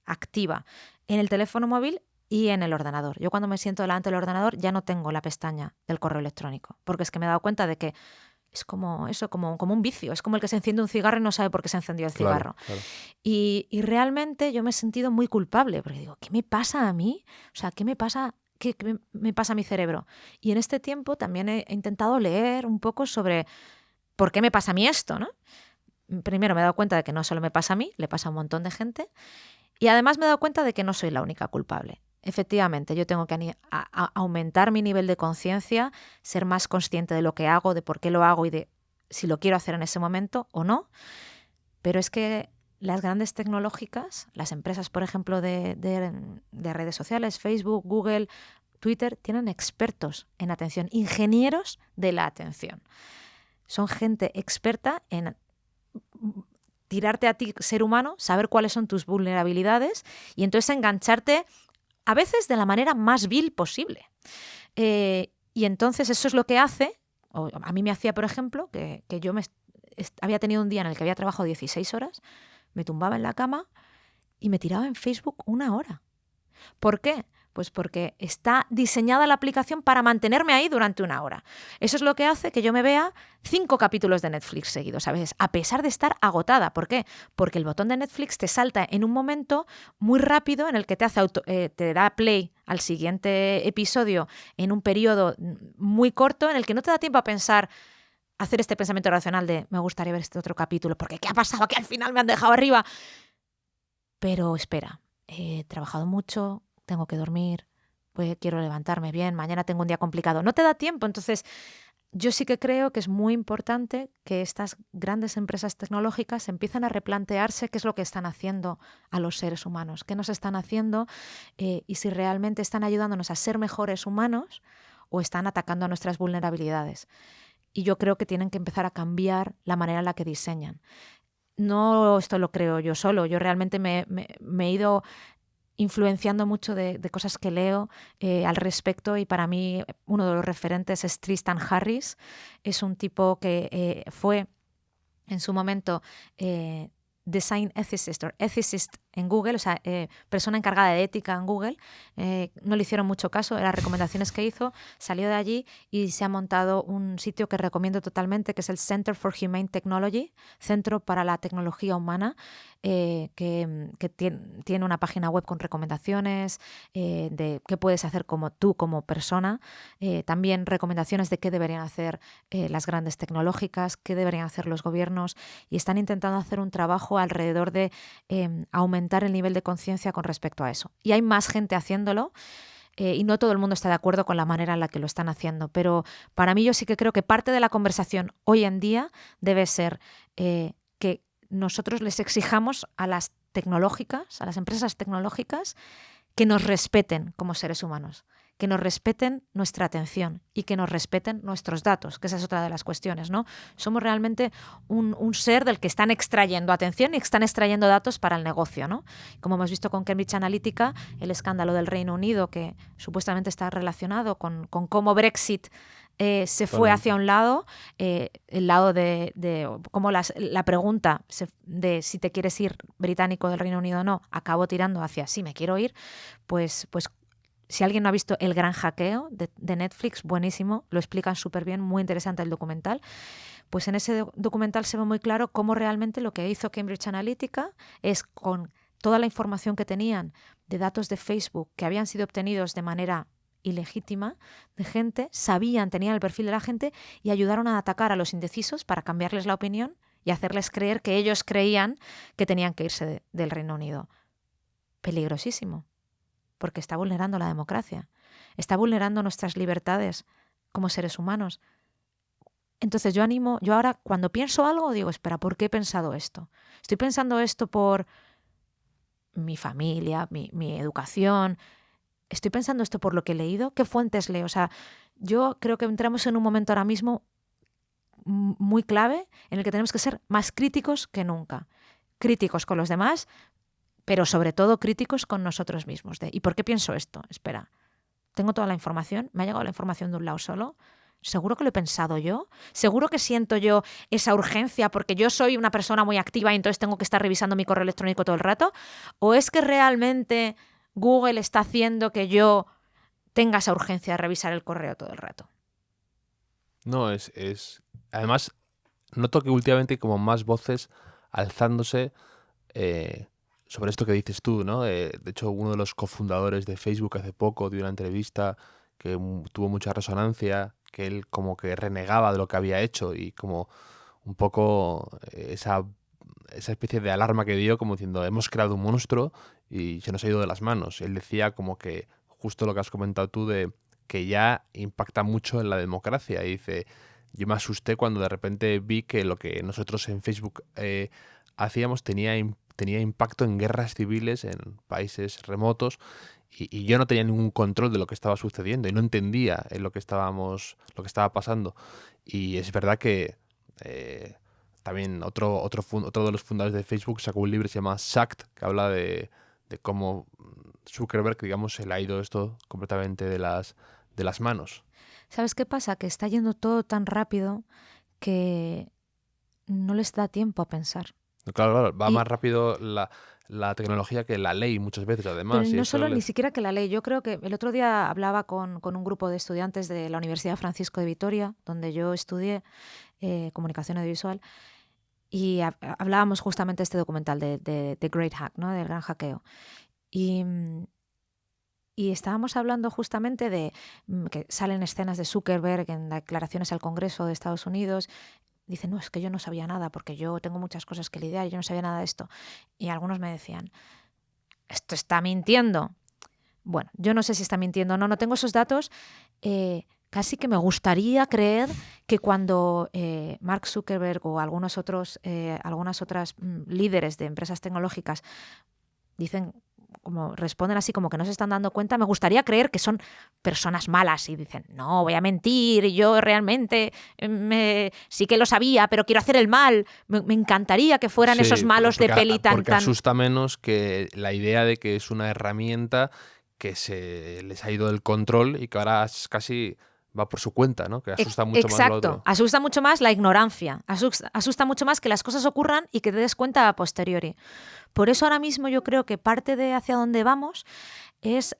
activa en el teléfono móvil y en el ordenador. Yo cuando me siento delante del ordenador ya no tengo la pestaña del correo electrónico, porque es que me he dado cuenta de que es como eso, como un vicio. Es como el que se enciende un cigarro y no sabe por qué se encendió el cigarro. Claro. Y realmente yo me he sentido muy culpable, porque digo, ¿qué me pasa a mí? O sea, ¿qué me pasa a mi cerebro? Y en este tiempo también he intentado leer un poco sobre por qué me pasa a mí esto, ¿no? Primero me he dado cuenta de que no solo me pasa a mí, le pasa a un montón de gente. Y además me he dado cuenta de que no soy la única culpable. Efectivamente, yo tengo que aumentar mi nivel de conciencia, ser más consciente de lo que hago, de por qué lo hago y de si lo quiero hacer en ese momento o no. Pero es que las grandes tecnológicas, las empresas, por ejemplo, de redes sociales, Facebook, Google, Twitter, tienen expertos en atención, ingenieros de la atención. Son gente experta en tirarte a ti, ser humano, saber cuáles son tus vulnerabilidades y entonces engancharte a veces de la manera más vil posible. Y entonces eso es lo que hace, o a mí me hacía, por ejemplo, que yo había tenido un día en el que había trabajado 16 horas, me tumbaba en la cama y me tiraba en Facebook 1 hora. ¿Por qué? Pues porque está diseñada la aplicación para mantenerme ahí durante 1 hora. Eso es lo que hace que yo me vea 5 capítulos de Netflix seguidos a veces, a pesar de estar agotada. ¿Por qué? Porque el botón de Netflix te salta en un momento muy rápido en el que te da play al siguiente episodio en un periodo muy corto en el que no te da tiempo a pensar, hacer este pensamiento racional de me gustaría ver este otro capítulo, porque ¿qué ha pasado? Que al final me han dejado arriba. Pero espera, he trabajado mucho, tengo que dormir, pues quiero levantarme bien, mañana tengo un día complicado. No te da tiempo. Entonces, yo sí que creo que es muy importante que estas grandes empresas tecnológicas empiecen a replantearse qué es lo que están haciendo a los seres humanos, qué nos están haciendo y si realmente están ayudándonos a ser mejores humanos o están atacando a nuestras vulnerabilidades. y yo creo que tienen que empezar a cambiar la manera en la que diseñan. No esto lo creo yo solo, yo realmente me he ido influenciando mucho de cosas que leo al respecto, y para mí uno de los referentes es Tristan Harris. Es un tipo que fue en su momento design ethicist o ethicist en Google, o sea, persona encargada de ética en Google. No le hicieron mucho caso de las recomendaciones que hizo, salió de allí y se ha montado un sitio que recomiendo totalmente, que es el Center for Humane Technology, Centro para la Tecnología Humana, que tiene una página web con recomendaciones de qué puedes hacer como tú, como persona, también recomendaciones de qué deberían hacer las grandes tecnológicas, qué deberían hacer los gobiernos, y están intentando hacer un trabajo alrededor de aumentar el nivel de conciencia con respecto a eso. Y hay más gente haciéndolo, y no todo el mundo está de acuerdo con la manera en la que lo están haciendo, pero para mí yo sí que creo que parte de la conversación hoy en día debe ser que nosotros les exijamos a las tecnológicas, a las empresas tecnológicas, que nos respeten como seres humanos, que nos respeten nuestra atención y que nos respeten nuestros datos, que esa es otra de las cuestiones, ¿no? Somos realmente un ser del que están extrayendo atención y están extrayendo datos para el negocio, ¿no? Como hemos visto con Cambridge Analytica, el escándalo del Reino Unido, que supuestamente está relacionado con cómo Brexit se fue hacia un lado, el lado de cómo la pregunta de si te quieres ir británico del Reino Unido o no, acabó tirando hacia sí, me quiero ir, pues si alguien no ha visto El Gran Hackeo de Netflix, buenísimo, lo explican súper bien, muy interesante el documental. Pues en ese documental se ve muy claro cómo realmente lo que hizo Cambridge Analytica es, con toda la información que tenían de datos de Facebook que habían sido obtenidos de manera ilegítima de gente, tenían el perfil de la gente y ayudaron a atacar a los indecisos para cambiarles la opinión y hacerles creer que ellos creían que tenían que irse del Reino Unido. Peligrosísimo, porque está vulnerando la democracia, está vulnerando nuestras libertades como seres humanos. Entonces yo ahora cuando pienso algo digo, espera, ¿por qué he pensado esto? Estoy pensando esto por mi familia, mi educación. ¿Estoy pensando esto por lo que he leído? ¿Qué fuentes leo? O sea, yo creo que entramos en un momento ahora mismo muy clave en el que tenemos que ser más críticos que nunca. Críticos con los demás, pero sobre todo críticos con nosotros mismos. ¿Y por qué pienso esto? Espera, tengo toda la información, me ha llegado la información de un lado solo. ¿Seguro que lo he pensado yo? ¿Seguro que siento yo esa urgencia porque yo soy una persona muy activa y entonces tengo que estar revisando mi correo electrónico todo el rato? ¿O es que realmente Google está haciendo que yo tenga esa urgencia de revisar el correo todo el rato? No, además, noto que últimamente hay como más voces alzándose sobre esto que dices tú, ¿no? De hecho, uno de los cofundadores de Facebook hace poco dio una entrevista que tuvo mucha resonancia, que él como que renegaba de lo que había hecho y como un poco esa especie de alarma que dio, como diciendo, hemos creado un monstruo y se nos ha ido de las manos. Él decía como que justo lo que has comentado tú, de que ya impacta mucho en la democracia, y dice, yo me asusté cuando de repente vi que lo que nosotros en Facebook hacíamos tenía impacto en guerras civiles en países remotos, y yo no tenía ningún control de lo que estaba sucediendo y no entendía lo que estaba pasando. Y es verdad que también otro de los fundadores de Facebook sacó un libro que se llama Sucked, que habla de cómo Zuckerberg, digamos, se le ha ido esto completamente de las manos. ¿Sabes qué pasa? Que está yendo todo tan rápido que no les da tiempo a pensar. Claro, va más rápido la tecnología que la ley muchas veces, además. Pero y no eso solo ni siquiera que la ley. Yo creo que el otro día hablaba con un grupo de estudiantes de la Universidad Francisco de Vitoria, donde yo estudié comunicación audiovisual, y hablábamos justamente de este documental de The Great Hack, ¿no? Del gran hackeo. Y estábamos hablando justamente de que salen escenas de Zuckerberg en declaraciones al Congreso de Estados Unidos. Dice, no, es que yo no sabía nada porque yo tengo muchas cosas que lidiar y yo no sabía nada de esto. Y algunos me decían, ¿esto está mintiendo? Bueno, yo no sé si está mintiendo o no, no tengo esos datos. Casi que me gustaría creer que cuando Mark Zuckerberg o algunas otras líderes de empresas tecnológicas dicen como responden así como que no se están dando cuenta, me gustaría creer que son personas malas y dicen, no, voy a mentir, yo realmente sí que lo sabía, pero quiero hacer el mal. Me encantaría que fueran esos malos de peli tan... Porque asusta menos que la idea de que es una herramienta que se les ha ido del control y que ahora es casi va por su cuenta, ¿no? Que asusta mucho más lo otro. Exacto, asusta mucho más la ignorancia, asusta mucho más que las cosas ocurran y que te des cuenta a posteriori. Por eso ahora mismo yo creo que parte de hacia dónde vamos es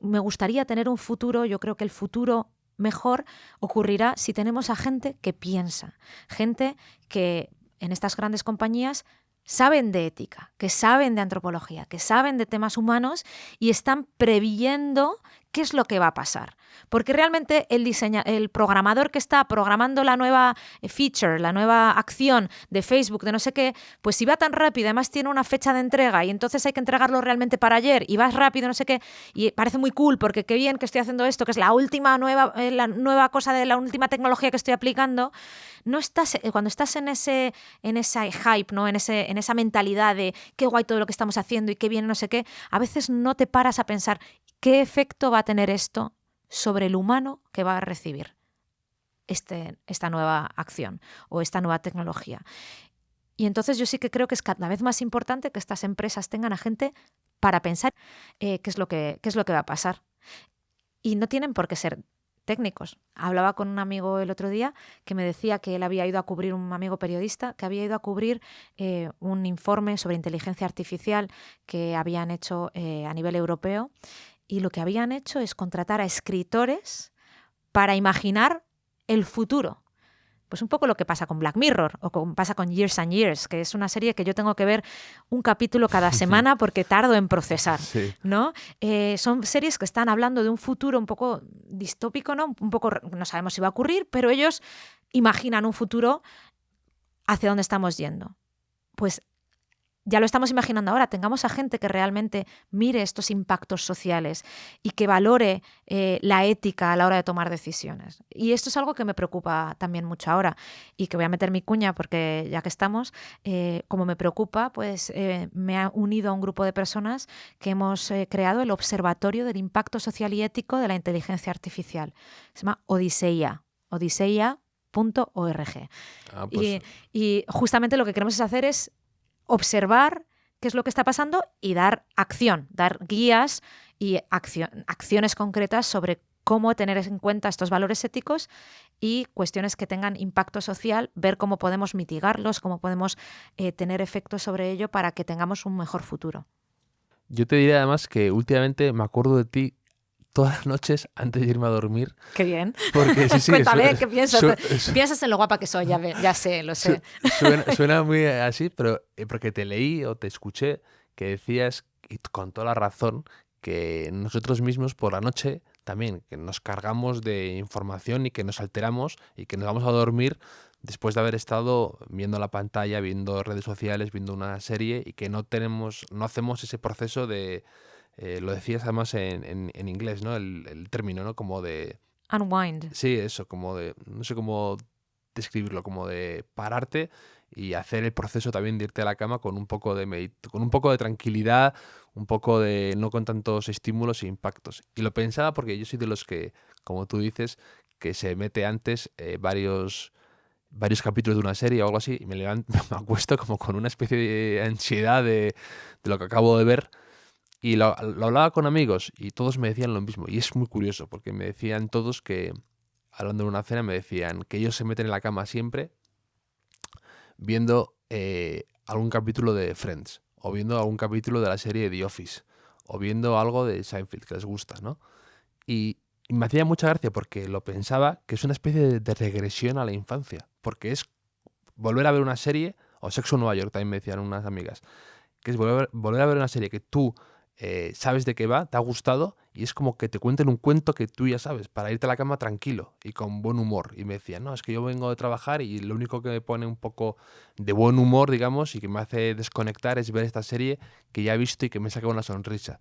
me gustaría tener un futuro, yo creo que el futuro mejor ocurrirá si tenemos a gente que piensa, gente que en estas grandes compañías saben de ética, que saben de antropología, que saben de temas humanos y están previendo qué es lo que va a pasar. Porque realmente el programador que está programando la nueva feature, la nueva acción de Facebook, de no sé qué, pues si va tan rápido, además tiene una fecha de entrega y entonces hay que entregarlo realmente para ayer y vas rápido, no sé qué, y parece muy cool porque qué bien que estoy haciendo esto, que es la nueva cosa de la última tecnología que estoy aplicando. No estás, cuando estás en ese hype, ¿no? en esa mentalidad de qué guay todo lo que estamos haciendo y qué bien no sé qué, a veces no te paras a pensar qué efecto va a tener esto sobre el humano que va a recibir esta nueva acción o esta nueva tecnología. Y entonces yo sí que creo que es cada vez más importante que estas empresas tengan a gente para pensar qué es lo que va a pasar. Y no tienen por qué ser técnicos. Hablaba con un amigo el otro día que me decía que él había ido a cubrir, un amigo periodista, que había ido a cubrir un informe sobre inteligencia artificial que habían hecho a nivel europeo, y lo que habían hecho es contratar a escritores para imaginar el futuro. Pues un poco lo que pasa con Black Mirror o pasa con Years and Years, que es una serie que yo tengo que ver un capítulo cada semana porque tardo en procesar, sí. ¿no? Son series que están hablando de un futuro un poco distópico, ¿no? Un poco, no sabemos si va a ocurrir, pero ellos imaginan un futuro hacia dónde estamos yendo. Pues ya lo estamos imaginando ahora, tengamos a gente que realmente mire estos impactos sociales y que valore la ética a la hora de tomar decisiones. Y esto es algo que me preocupa también mucho ahora y que voy a meter mi cuña porque ya que estamos, como me preocupa, pues me ha unido a un grupo de personas que hemos creado el Observatorio del Impacto Social y Ético de la Inteligencia Artificial. Se llama Odiseia, odiseia.org. Ah, pues... y justamente lo que queremos hacer es observar qué es lo que está pasando y dar acción, dar guías y acciones concretas sobre cómo tener en cuenta estos valores éticos y cuestiones que tengan impacto social, ver cómo podemos mitigarlos, cómo podemos tener efectos sobre ello para que tengamos un mejor futuro. Yo te diré además que últimamente me acuerdo de ti todas las noches antes de irme a dormir. Qué bien. Porque sí, Cuéntame, ¿qué piensas? Piensas en lo guapa que soy, ya sé, lo sé. Suena muy así, pero porque te leí o te escuché que decías, y con toda la razón, que nosotros mismos por la noche también, que nos cargamos de información y que nos alteramos y que nos vamos a dormir después de haber estado viendo la pantalla, viendo redes sociales, viendo una serie y que no hacemos ese proceso de... lo decías además en inglés, ¿no? El término, ¿no? Como de... Unwind. Sí, eso, como de... No sé cómo describirlo, como de pararte y hacer el proceso también de irte a la cama con un poco de tranquilidad, un poco de... no con tantos estímulos e impactos. Y lo pensaba porque yo soy de los que, como tú dices, que se mete antes varios capítulos de una serie o algo así y me acuesto como con una especie de ansiedad de lo que acabo de ver. Y lo hablaba con amigos y todos me decían lo mismo. Y es muy curioso porque me decían todos que, hablando de una cena, me decían que ellos se meten en la cama siempre viendo algún capítulo de Friends o viendo algún capítulo de la serie The Office o viendo algo de Seinfeld que les gusta, ¿no? Y me hacía mucha gracia porque lo pensaba que es una especie de regresión a la infancia. Porque es volver a ver una serie, o Sexo en Nueva York también me decían unas amigas, que es volver a ver una serie que tú sabes de qué va, te ha gustado y es como que te cuenten un cuento que tú ya sabes para irte a la cama tranquilo y con buen humor. Y me decían, no, es que yo vengo de trabajar y lo único que me pone un poco de buen humor, digamos, y que me hace desconectar es ver esta serie que ya he visto y que me saca una sonrisa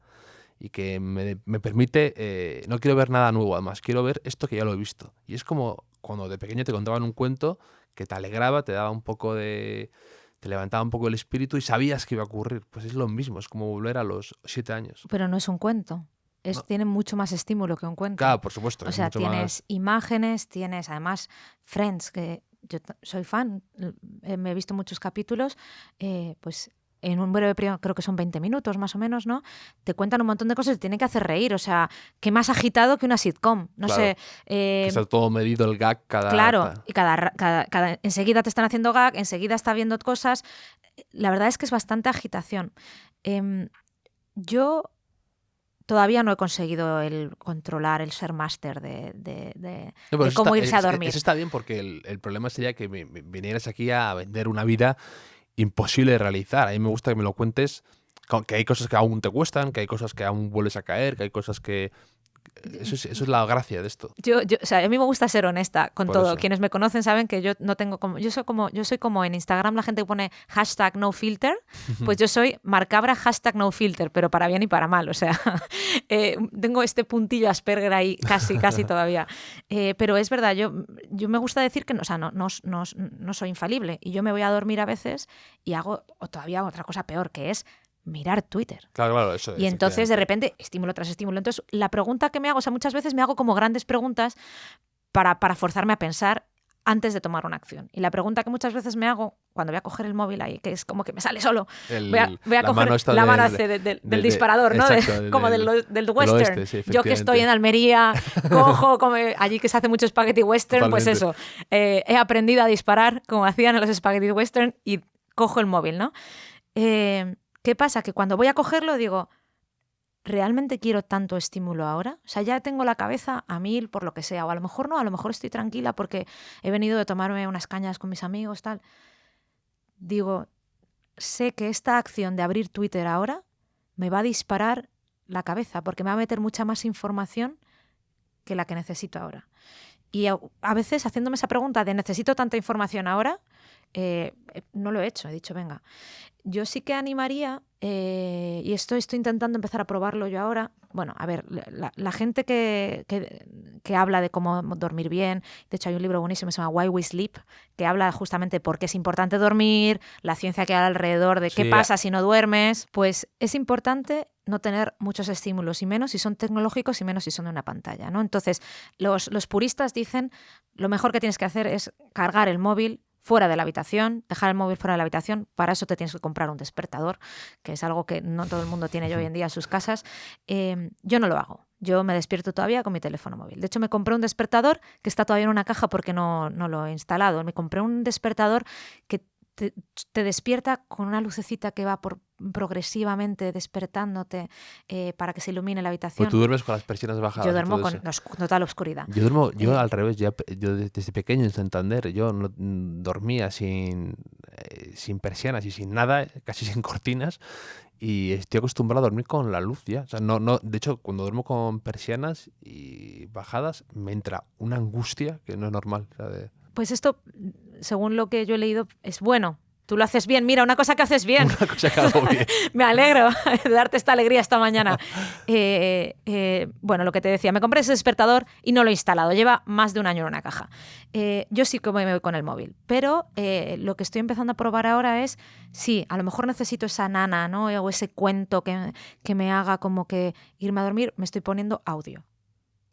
y que me permite, no quiero ver nada nuevo, además quiero ver esto que ya lo he visto. Y es como cuando de pequeño te contaban un cuento que te alegraba, te daba un poco de te levantaba un poco el espíritu y sabías que iba a ocurrir. Pues es lo mismo, es como volver a los 7 años. Pero no es un cuento. No. Tiene mucho más estímulo que un cuento. Claro, por supuesto. O es sea, mucho tienes más... imágenes, tienes además Friends, que yo soy fan, me he visto muchos capítulos, pues en un breve periodo, creo que son 20 minutos más o menos, ¿no? Te cuentan un montón de cosas y te tienen que hacer reír. O sea, qué más agitado que una sitcom. No Claro, sé. que está todo medido el gag cada... Claro, y enseguida te están haciendo gag, enseguida está viendo cosas. La verdad es que es bastante agitación. Yo todavía no he conseguido el controlar, el ser máster de cómo irse a dormir. Eso está bien porque el problema sería que vinieras aquí a vender una vida imposible de realizar. A mí me gusta que me lo cuentes, que hay cosas que aún te cuestan, que hay cosas que aún vuelves a caer, que hay cosas que... Eso es la gracia de esto. O sea, a mí me gusta ser honesta con Por todo. eso. Quienes me conocen saben que yo no tengo como... Yo soy como en Instagram la gente que pone #nofilter, pues yo soy marcabra #nofilter, pero para bien y para mal. O sea, tengo este puntillo Asperger ahí casi todavía. Pero es verdad, yo me gusta decir que no soy infalible. Y yo me voy a dormir a veces y hago todavía otra cosa peor, que es mirar Twitter. Claro, eso. Y entonces, de repente, estímulo tras estímulo. Entonces, la pregunta que me hago, o sea, muchas veces me hago como grandes preguntas para forzarme a pensar antes de tomar una acción. Y la pregunta que muchas veces me hago cuando voy a coger el móvil ahí, que es como que me sale solo, voy a coger la mano del disparador, ¿no? Exacto, como del western. Oeste, sí, yo que estoy en Almería, cojo, como allí que se hace mucho spaghetti western, Totalmente. pues eso. He aprendido a disparar como hacían en los spaghetti western y cojo el móvil, ¿no? ¿Qué pasa? Que cuando voy a cogerlo digo, ¿realmente quiero tanto estímulo ahora? O sea, ya tengo la cabeza a 1000 por lo que sea. O a lo mejor no, a lo mejor estoy tranquila porque he venido de tomarme unas cañas con mis amigos, tal. Digo, sé que esta acción de abrir Twitter ahora me va a disparar la cabeza porque me va a meter mucha más información que la que necesito ahora. Y a veces haciéndome esa pregunta de ¿necesito tanta información ahora? No lo he hecho, he dicho, venga. Yo sí que animaría, y estoy intentando empezar a probarlo yo ahora. Bueno, a ver, la gente que habla de cómo dormir bien, de hecho hay un libro buenísimo que se llama Why We Sleep, que habla justamente de por qué es importante dormir, la ciencia que hay alrededor de qué pasa si no duermes. Pues es importante no tener muchos estímulos, y menos si son tecnológicos y menos si son de una pantalla, ¿no? Entonces, los puristas dicen lo mejor que tienes que hacer es cargar el móvil fuera de la habitación, dejar el móvil fuera de la habitación. Para eso te tienes que comprar un despertador, que es algo que no todo el mundo tiene hoy en día en sus casas. Yo no lo hago. Yo me despierto todavía con mi teléfono móvil. De hecho, me compré un despertador que está todavía en una caja porque no lo he instalado. Me compré un despertador que te despierta con una lucecita que va progresivamente despertándote para que se ilumine la habitación. Pues tú duermes con las persianas bajadas. Yo duermo con total oscuridad. Yo al revés, yo desde pequeño en Santander, yo no, dormía sin persianas y sin nada, casi sin cortinas, y estoy acostumbrado a dormir con la luz ya. O sea, de hecho, cuando duermo con persianas y bajadas, me entra una angustia que no es normal. O sea, Pues esto, según lo que yo he leído, es bueno. Tú lo haces bien. Mira, una cosa que haces bien. Una cosa que hago bien. Me alegro de darte esta alegría esta mañana. Bueno, lo que te decía, me compré ese despertador y no lo he instalado. Lleva más de un año en una caja. Yo sí que me voy con el móvil. Pero lo que estoy empezando a probar ahora es, sí, a lo mejor necesito esa nana, ¿no? O ese cuento que me haga como que irme a dormir. Me estoy poniendo audio.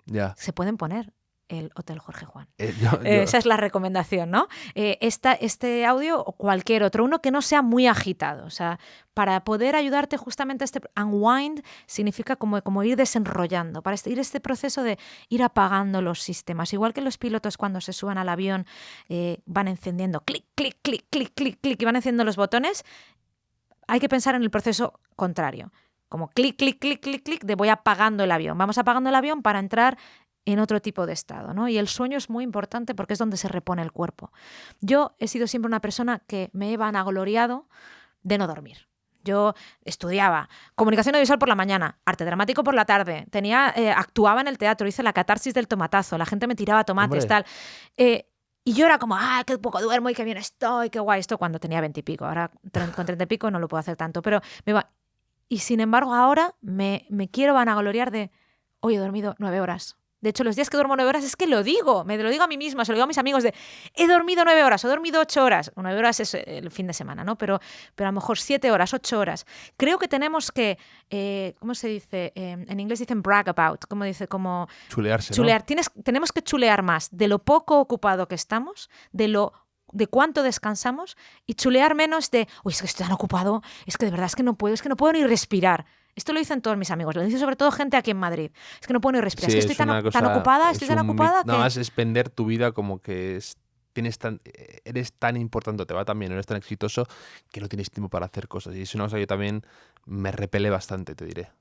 Ya. Se pueden poner el Hotel Jorge Juan. Yo... Esa es la recomendación, ¿no? Este audio o cualquier otro, uno que no sea muy agitado. O sea, para poder ayudarte justamente a este unwind significa como ir desenrollando, para ir este proceso de ir apagando los sistemas. Igual que los pilotos cuando se suban al avión van encendiendo clic, clic, clic, clic, clic, clic y van encendiendo los botones, hay que pensar en el proceso contrario. Como clic, clic, clic, clic, clic, de voy apagando el avión. Vamos apagando el avión para entrar en otro tipo de estado, ¿no? Y el sueño es muy importante porque es donde se repone el cuerpo. Yo he sido siempre una persona que me he vanagloriado de no dormir. Yo estudiaba comunicación audiovisual por la mañana, arte dramático por la tarde, actuaba en el teatro, hice la catarsis del tomatazo, la gente me tiraba tomates, tal. Y yo era como, qué poco duermo y qué bien estoy, qué guay esto cuando tenía 20 y pico. Ahora con 30 y pico no lo puedo hacer tanto, pero y sin embargo ahora me quiero vanagloriar de, hoy he dormido 9 horas. De hecho, los días que duermo 9 horas es que lo digo, me lo digo a mí misma, se lo digo a mis amigos de he dormido 9 horas, he dormido 8 horas. 9 horas es el fin de semana, ¿no? Pero a lo mejor 7 horas, 8 horas. Creo que tenemos que, ¿cómo se dice? En inglés dicen brag about, como dice, como Chulearse, chulear. ¿no? Tenemos que chulear más de lo poco ocupado que estamos, de cuánto descansamos y chulear menos de, uy, es que estoy tan ocupado, es que de verdad es que no puedo ni respirar. Esto lo dicen todos mis amigos, lo dicen sobre todo gente aquí en Madrid. Es que no puedo ni respirar, Sí, es que estoy tan ocupada, estoy tan ocupada que... Nada más es vender tu vida como que eres tan importante, te va tan bien, eres tan exitoso que no tienes tiempo para hacer cosas. Y es una cosa que también me repele bastante, te diré.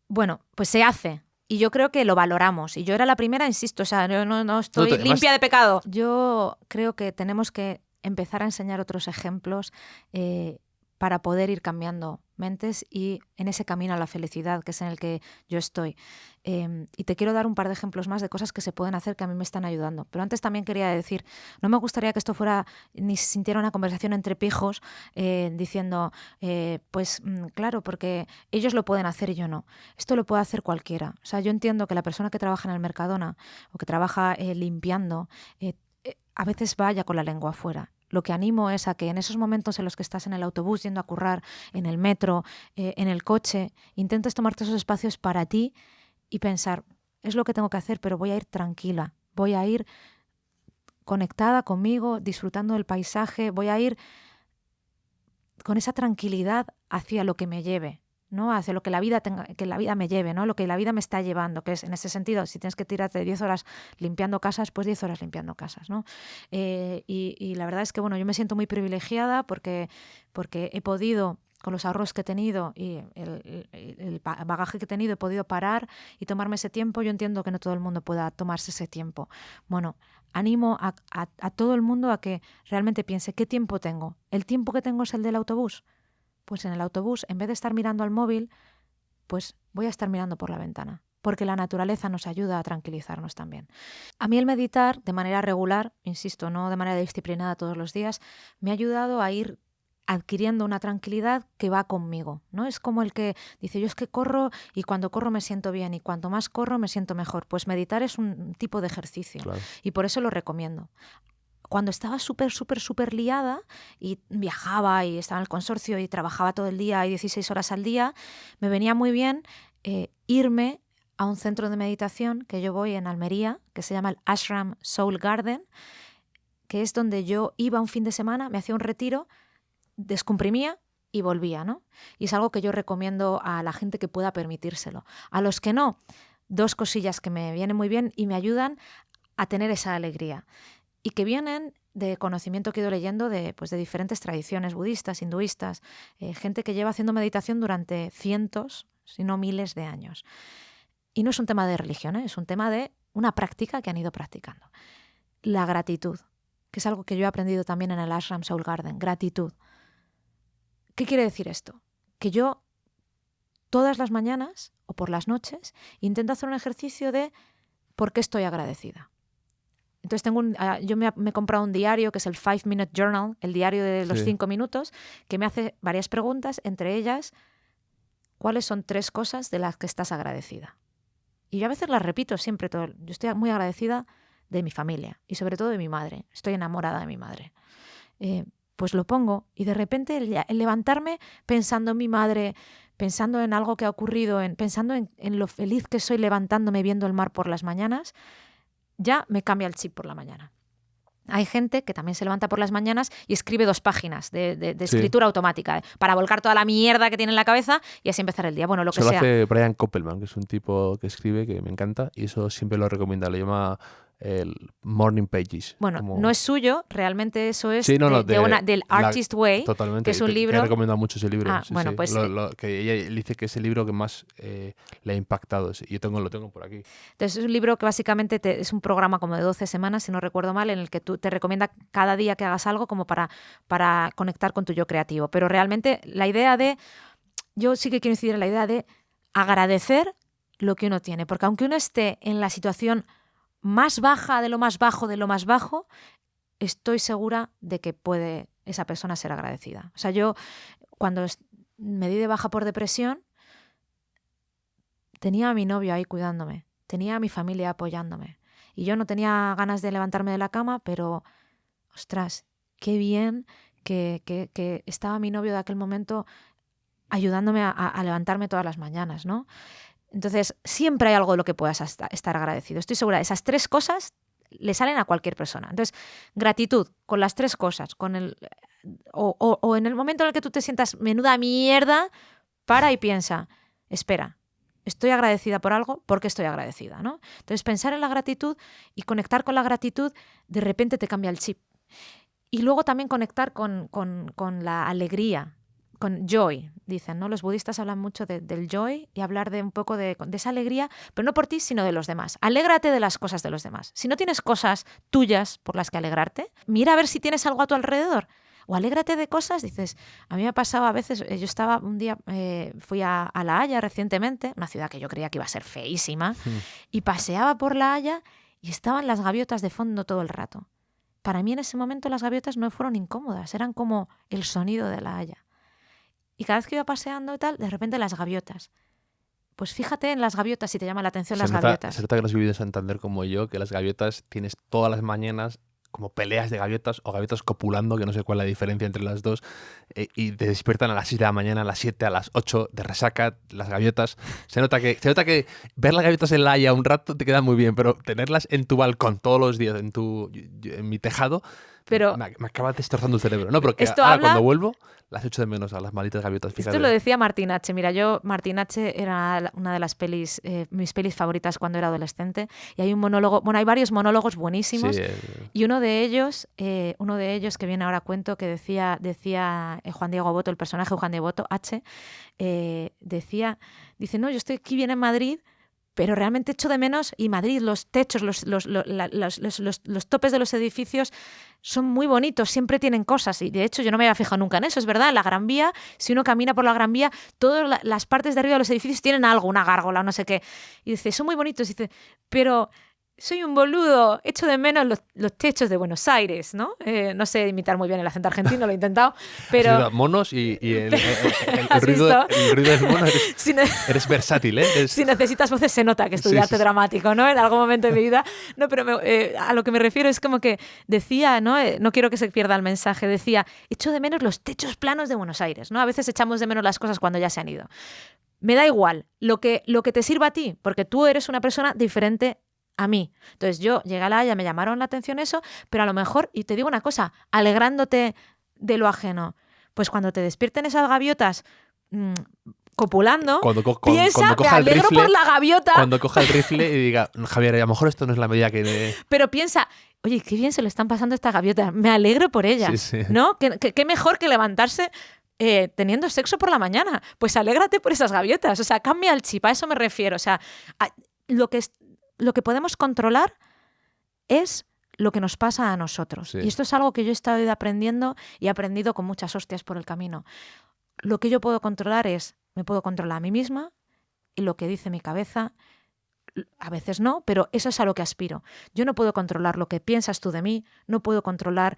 Bueno, pues se hace. Y yo creo que lo valoramos. Y yo era la primera, insisto, o sea, yo no estoy limpia de pecado. Yo creo que tenemos que empezar a enseñar otros ejemplos para poder ir cambiando mentes y en ese camino a la felicidad, que es en el que yo estoy. Y te quiero dar un par de ejemplos más de cosas que se pueden hacer que a mí me están ayudando. Pero antes también quería decir, no me gustaría que esto fuera ni se sintiera una conversación entre pijos diciendo, claro, porque ellos lo pueden hacer y yo no. Esto lo puede hacer cualquiera. O sea, yo entiendo que la persona que trabaja en el Mercadona o que trabaja limpiando a veces vaya con la lengua afuera. Lo que animo es a que en esos momentos en los que estás en el autobús yendo a currar, en el metro, en el coche, intentes tomarte esos espacios para ti y pensar, es lo que tengo que hacer, pero voy a ir tranquila, voy a ir conectada conmigo, disfrutando del paisaje, voy a ir con esa tranquilidad hacia lo que me lleve, ¿no? Hacia lo que la vida me lleve, ¿no? Lo que la vida me está llevando, que es en ese sentido, si tienes que tirarte 10 horas limpiando casas, pues 10 horas limpiando casas, ¿no? Y la verdad es que, bueno, yo me siento muy privilegiada porque he podido, con los ahorros que he tenido y el bagaje que he tenido, he podido parar y tomarme ese tiempo. Yo entiendo que no todo el mundo pueda tomarse ese tiempo. Bueno, animo a todo el mundo a que realmente piense, ¿qué tiempo tengo? ¿El tiempo que tengo es el del autobús? Pues en el autobús, en vez de estar mirando al móvil, pues voy a estar mirando por la ventana, porque la naturaleza nos ayuda a tranquilizarnos también. A mí el meditar de manera regular, insisto, no de manera disciplinada todos los días, me ha ayudado a ir adquiriendo una tranquilidad que va conmigo, ¿no? Es como el que dice, yo es que corro y cuando corro me siento bien y cuanto más corro me siento mejor. Pues meditar es un tipo de ejercicio, claro, y por eso lo recomiendo. Cuando estaba súper liada y viajaba y estaba en el consorcio y trabajaba todo el día y 16 horas al día, me venía muy bien irme a un centro de meditación que yo voy en Almería, que se llama el Ashram Soul Garden, que es donde yo iba un fin de semana, me hacía un retiro, descomprimía y volvía, ¿no? Y es algo que yo recomiendo a la gente que pueda permitírselo. A los que no, 2 cosillas que me vienen muy bien y me ayudan a tener esa alegría. Y que vienen de conocimiento que he ido leyendo de diferentes tradiciones budistas, hinduistas, gente que lleva haciendo meditación durante cientos, si no miles de años. Y no es un tema de religión, es un tema de una práctica que han ido practicando. La gratitud, que es algo que yo he aprendido también en el Ashram Soul Garden, gratitud. ¿Qué quiere decir esto? Que yo todas las mañanas o por las noches intento hacer un ejercicio de ¿por qué estoy agradecida? Entonces yo me he comprado un diario que es el 5 Minute Journal, el diario de los 5 minutos, que me hace varias preguntas, entre ellas, ¿cuáles son 3 cosas de las que estás agradecida? Y yo a veces las repito siempre. Yo estoy muy agradecida de mi familia y sobre todo de mi madre. Estoy enamorada de mi madre. Pues lo pongo y de repente el levantarme pensando en mi madre, pensando en algo que ha ocurrido, pensando en lo feliz que soy levantándome viendo el mar por las mañanas, ya me cambia el chip por la mañana. Hay gente que también se levanta por las mañanas y escribe 2 páginas de escritura automática para volcar toda la mierda que tiene en la cabeza y así empezar el día. Bueno, lo que sea. Eso lo hace Brian Koppelman, que es un tipo que escribe que me encanta y eso siempre lo recomienda. Le llama el Morning Pages. Bueno, no es suyo, realmente eso es del Artist Way, totalmente, que es un libro... que he recomendado mucho ese libro. Bueno, pues... que ella dice que es el libro que más le ha impactado. Y yo lo tengo por aquí. Entonces es un libro que básicamente es un programa como de 12 semanas, si no recuerdo mal, en el que tú te recomienda cada día que hagas algo como para conectar con tu yo creativo. Pero realmente la idea de... Yo sí que quiero incidir en la idea de agradecer lo que uno tiene. Porque aunque uno esté en la situación más baja de lo más bajo, estoy segura de que puede esa persona ser agradecida. O sea, yo cuando me di de baja por depresión, tenía a mi novio ahí cuidándome. tenía a mi familia apoyándome. Y yo no tenía ganas de levantarme de la cama, pero, ostras, qué bien que estaba mi novio de aquel momento ayudándome a levantarme todas las mañanas, ¿no? Entonces, siempre hay algo de lo que puedas estar agradecido. Estoy segura, esas 3 cosas le salen a cualquier persona. Entonces, gratitud con las 3 cosas, o en el momento en el que tú te sientas menuda mierda, para y piensa, espera, estoy agradecida por algo, ¿por qué estoy agradecida? ¿No? Entonces, pensar en la gratitud y conectar con la gratitud, de repente te cambia el chip. Y luego también conectar con la alegría, con joy, dicen, ¿no? Los budistas hablan mucho del joy y hablar de un poco de esa alegría, pero no por ti, sino de los demás. Alégrate de las cosas de los demás. Si no tienes cosas tuyas por las que alegrarte, mira a ver si tienes algo a tu alrededor. O alégrate de cosas, dices, a mí me ha pasado a veces, yo estaba un día, fui a La Haya recientemente, una ciudad que yo creía que iba a ser feísima, y paseaba por La Haya y estaban las gaviotas de fondo todo el rato. Para mí en ese momento las gaviotas no fueron incómodas, eran como el sonido de La Haya. Y cada vez que iba paseando y tal, de repente las gaviotas. Pues fíjate en las gaviotas si te llama la atención las gaviotas. Se nota que no has vivido en Santander como yo, que las gaviotas tienes todas las mañanas como peleas de gaviotas o gaviotas copulando, que no sé cuál es la diferencia entre las dos, y te despiertan a las 6 de la mañana, a las 7, a las 8 de resaca, las gaviotas. Se nota que ver las gaviotas en La Haya un rato te queda muy bien, pero tenerlas en tu balcón todos los días, en mi tejado, pero me acaba destrozando el cerebro. No, porque esto ahora habla... cuando vuelvo las echo de menos a las malditas gaviotas. Fíjate. Esto lo decía Martín H. Mira, Martín H. era una de las pelis, mis pelis favoritas cuando era adolescente. Y hay un monólogo, hay varios monólogos buenísimos. Sí, y uno de ellos que viene ahora a cuento, que decía Juan Diego Boto, el personaje Juan Diego Boto, H., dice, no, yo estoy aquí bien en Madrid, pero realmente echo de menos, y Madrid, los techos, los topes de los edificios son muy bonitos, siempre tienen cosas, y de hecho yo no me había fijado nunca en eso, es verdad, en la Gran Vía, si uno camina por la Gran Vía, todas las partes de arriba de los edificios tienen algo, una gárgola, no sé qué, y dice, son muy bonitos, y dice, pero... soy un boludo, echo de menos los techos de Buenos Aires, ¿no? No sé imitar muy bien el acento argentino, lo he intentado, pero... monos y el ruido del mono, eres versátil, ¿eh? Si necesitas voces se nota que estudiaste dramático, ¿no? En algún momento de mi vida. No, pero a lo que me refiero es como que decía, ¿no? No quiero que se pierda el mensaje, decía, echo de menos los techos planos de Buenos Aires, ¿no? A veces echamos de menos las cosas cuando ya se han ido. Me da igual lo que te sirva a ti, porque tú eres una persona diferente a mí. Entonces yo llegué a La Haya, me llamaron la atención eso, pero a lo mejor, y te digo una cosa, alegrándote de lo ajeno, pues cuando te despierten esas gaviotas copulando, piensa, me alegro por la gaviota. Cuando coja el rifle y diga, Javier, a lo mejor esto no es la medida que... Pero piensa, oye, qué bien se le están pasando a esta gaviota, me alegro por ella, sí. ¿No? ¿Qué mejor que levantarse teniendo sexo por la mañana? Pues alégrate por esas gaviotas, o sea, cambia el chip, a eso me refiero, o sea, lo que podemos controlar es lo que nos pasa a nosotros. Sí. Y esto es algo que yo he estado aprendiendo y he aprendido con muchas hostias por el camino. Lo que yo puedo controlar me puedo controlar a mí misma y lo que dice mi cabeza, a veces no, pero eso es a lo que aspiro. Yo no puedo controlar lo que piensas tú de mí, no puedo controlar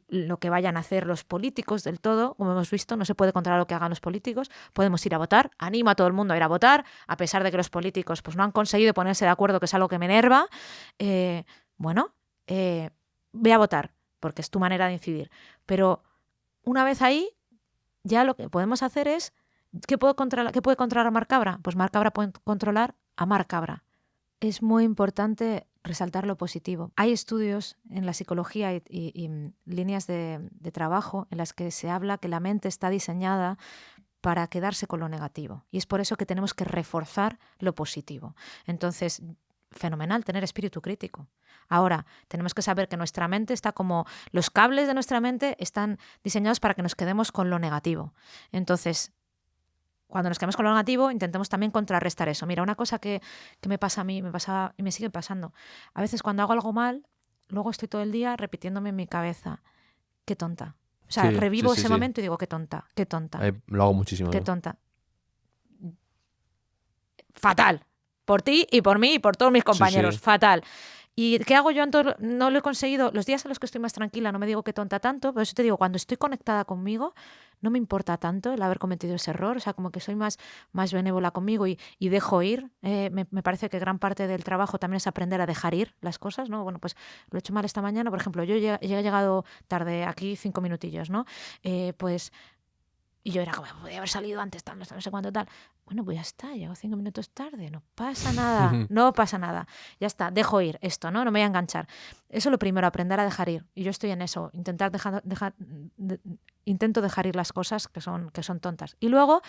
lo que vayan a hacer los políticos del todo, como hemos visto, no se puede controlar lo que hagan los políticos. Podemos ir a votar, animo a todo el mundo a ir a votar, a pesar de que los políticos pues, no han conseguido ponerse de acuerdo, que es algo que me enerva. Ve a votar, porque es tu manera de incidir. Pero una vez ahí, ya lo que podemos hacer es, ¿qué puede controlar Marc Cabra? Pues Marc Cabra puede controlar a Marc Cabra. Es muy importante resaltar lo positivo. Hay estudios en la psicología y líneas de trabajo en las que se habla que la mente está diseñada para quedarse con lo negativo. Y es por eso que tenemos que reforzar lo positivo. Entonces, fenomenal tener espíritu crítico. Ahora, tenemos que saber que nuestra mente está como... Los cables de nuestra mente están diseñados para que nos quedemos con lo negativo. Entonces, cuando nos quedamos con lo negativo, intentemos también contrarrestar eso. Mira, una cosa que me pasa a mí, me pasaba y me sigue pasando. A veces cuando hago algo mal, luego estoy todo el día repitiéndome en mi cabeza, qué tonta. O sea, revivo ese momento y digo, qué tonta, qué tonta. Lo hago muchísimo. Qué tonta. Fatal. Por ti y por mí y por todos mis compañeros. Fatal. ¿Y qué hago yo? No lo he conseguido. Los días en los que estoy más tranquila no me digo qué tonta tanto, pero eso te digo, cuando estoy conectada conmigo, no me importa tanto el haber cometido ese error, o sea, como que soy más benévola conmigo y dejo ir. Me parece que gran parte del trabajo también es aprender a dejar ir las cosas, ¿no? Bueno, pues lo he hecho mal esta mañana, por ejemplo, yo he llegado tarde aquí 5 minutillos, ¿no? Pues... Y yo era como, podía haber salido antes, tal, no sé cuánto, tal. Bueno, pues ya está, llego 5 minutos tarde, no pasa nada, no pasa nada. Ya está, dejo ir esto, ¿no? No me voy a enganchar. Eso es lo primero, aprender a dejar ir. Y yo estoy en eso, intento dejar ir las cosas que son tontas. Y luego,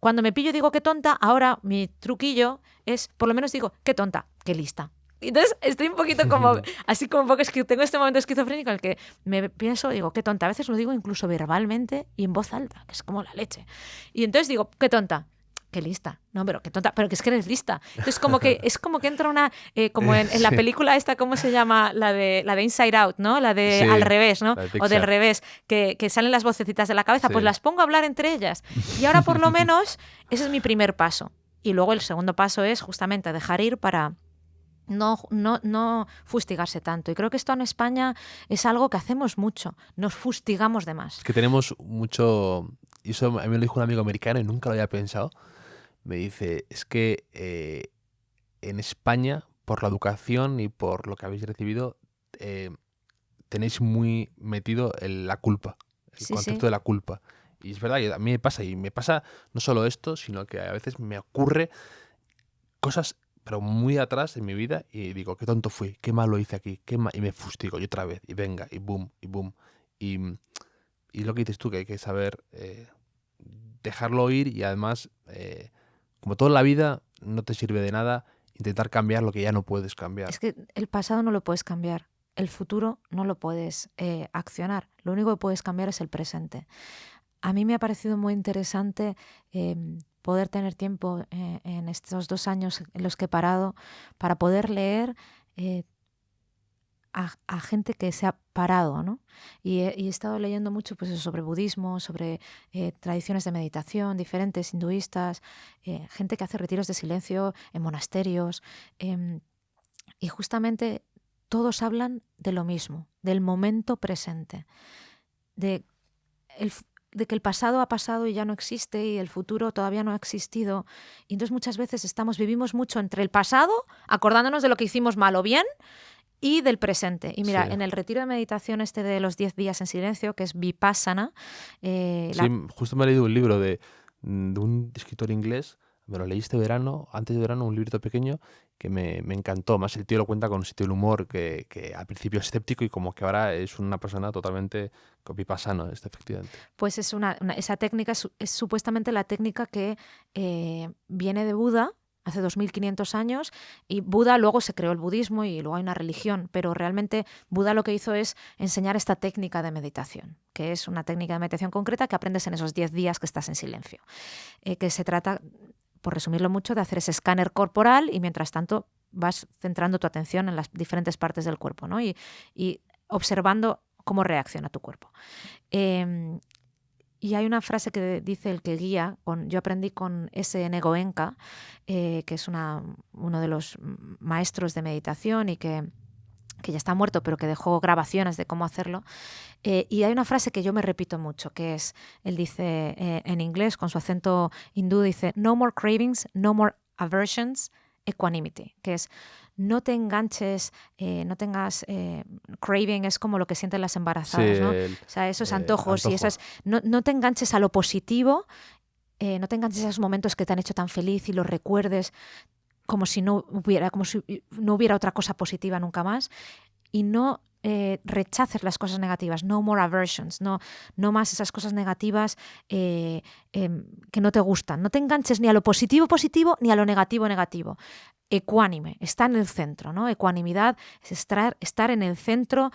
cuando me pillo y digo qué tonta, ahora mi truquillo es, por lo menos digo, qué tonta, qué lista. Entonces estoy un poquito como, así como un poco, es que tengo este momento esquizofrénico en el que me pienso, digo, qué tonta. A veces lo digo incluso verbalmente y en voz alta, que es como la leche. Y entonces digo, qué tonta, qué lista. No, pero qué tonta, pero que es que eres lista. Entonces es como que entra una, como en la película esta, ¿cómo se llama? La de Inside Out, ¿no? La de Sí, al revés, ¿no? la de O del Pixar. revés, que salen las vocecitas de la cabeza, pues Sí. las pongo a hablar entre ellas. Y ahora por lo menos ese es mi primer paso. Y luego el segundo paso es justamente dejar ir para... No fustigarse tanto. Y creo que esto en España es algo que hacemos mucho. Nos fustigamos de más. Es que tenemos mucho... Y eso a mí me lo dijo un amigo americano y nunca lo había pensado. Me dice, es que en España, por la educación y por lo que habéis recibido, tenéis muy metido la culpa, el Sí, concepto sí. de la culpa. Y es verdad, a mí me pasa, y me pasa no solo esto, sino que a veces me ocurre cosas, pero muy atrás en mi vida, y digo, qué tonto fui, qué mal lo hice aquí, y me fustigo, y otra vez, y venga, y boom, y boom. Y, y lo que dices tú, que hay que saber dejarlo ir, y además, como toda la vida, no te sirve de nada intentar cambiar lo que ya no puedes cambiar. Es que el pasado no lo puedes cambiar. El futuro no lo puedes accionar. Lo único que puedes cambiar es el presente. A mí me ha parecido muy interesante poder tener tiempo en estos 2 años en los que he parado para poder leer a gente que se ha parado, ¿no? Y he estado leyendo mucho pues, eso, sobre budismo, sobre tradiciones de meditación diferentes, hinduistas, gente que hace retiros de silencio en monasterios. Y justamente todos hablan de lo mismo, del momento presente, de, de que el pasado ha pasado y ya no existe y el futuro todavía no ha existido. Y entonces muchas veces vivimos mucho entre el pasado, acordándonos de lo que hicimos mal o bien, y del presente. Y mira, Sí. en el retiro de meditación de los 10 días en silencio, que es Vipassana... Sí, justo me he leído un libro de un escritor inglés, me lo leí este verano, antes de verano, un librito pequeño que me encantó. Más el tío lo cuenta con un sitio del humor que al principio es escéptico y como que ahora es una persona totalmente vipassana, efectivamente. Pues esa técnica es supuestamente la técnica que viene de Buda hace 2500 años, y Buda luego se creó el budismo y luego hay una religión, pero realmente Buda lo que hizo es enseñar esta técnica de meditación, que es una técnica de meditación concreta que aprendes en esos 10 días que estás en silencio, que se trata, por resumirlo mucho, de hacer ese escáner corporal y mientras tanto vas centrando tu atención en las diferentes partes del cuerpo, ¿no? y observando cómo reacciona tu cuerpo. Y hay una frase que dice el que guía, yo aprendí con S.N. Goenka, que es uno de los maestros de meditación y que ya está muerto, pero que dejó grabaciones de cómo hacerlo. Y hay una frase que yo me repito mucho, que es, él dice en inglés, con su acento hindú, dice, no more cravings, no more aversions, equanimity, que es no te enganches, no tengas craving, es como lo que sienten las embarazadas, Sí, ¿no? O sea, esos antojos antojo. y esas, no te enganches a lo positivo, no te enganches a esos momentos que te han hecho tan feliz y los recuerdes como si no hubiera otra cosa positiva nunca más, y no rechaces las cosas negativas, no more aversions, no más esas cosas negativas que no te gustan. No te enganches ni a lo positivo ni a lo negativo. Ecuánime, está en el centro, ¿no? Ecuanimidad es estar en el centro,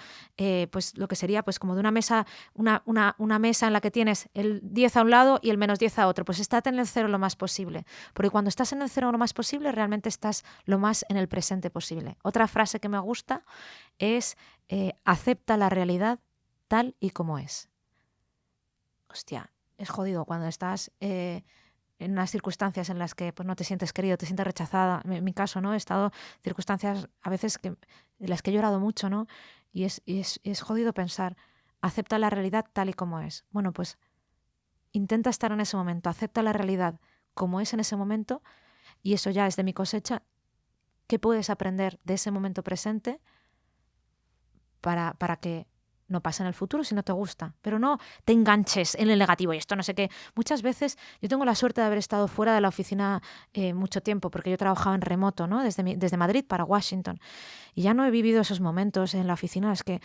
pues lo que sería pues como de una mesa, una mesa en la que tienes el 10 a un lado y el -10 a otro, pues estate en el cero lo más posible, porque cuando estás en el cero lo más posible realmente estás lo más en el presente posible. Otra frase que me gusta es acepta la realidad tal y como es. Hostia, es jodido cuando estás en unas circunstancias en las que pues, no te sientes querido, te sientes rechazada. En mi caso, ¿no? He estado en circunstancias a veces en las que he llorado mucho, ¿no? Y es jodido pensar, acepta la realidad tal y como es. Bueno, pues intenta estar en ese momento, acepta la realidad como es en ese momento, y eso ya es de mi cosecha. ¿Qué puedes aprender de ese momento presente para que no pase en el futuro si no te gusta? Pero no te enganches en el negativo y esto no sé qué. Muchas veces yo tengo la suerte de haber estado fuera de la oficina mucho tiempo, porque yo trabajaba en remoto, ¿no? Desde Madrid para Washington. Y ya no he vivido esos momentos en la oficina, es que,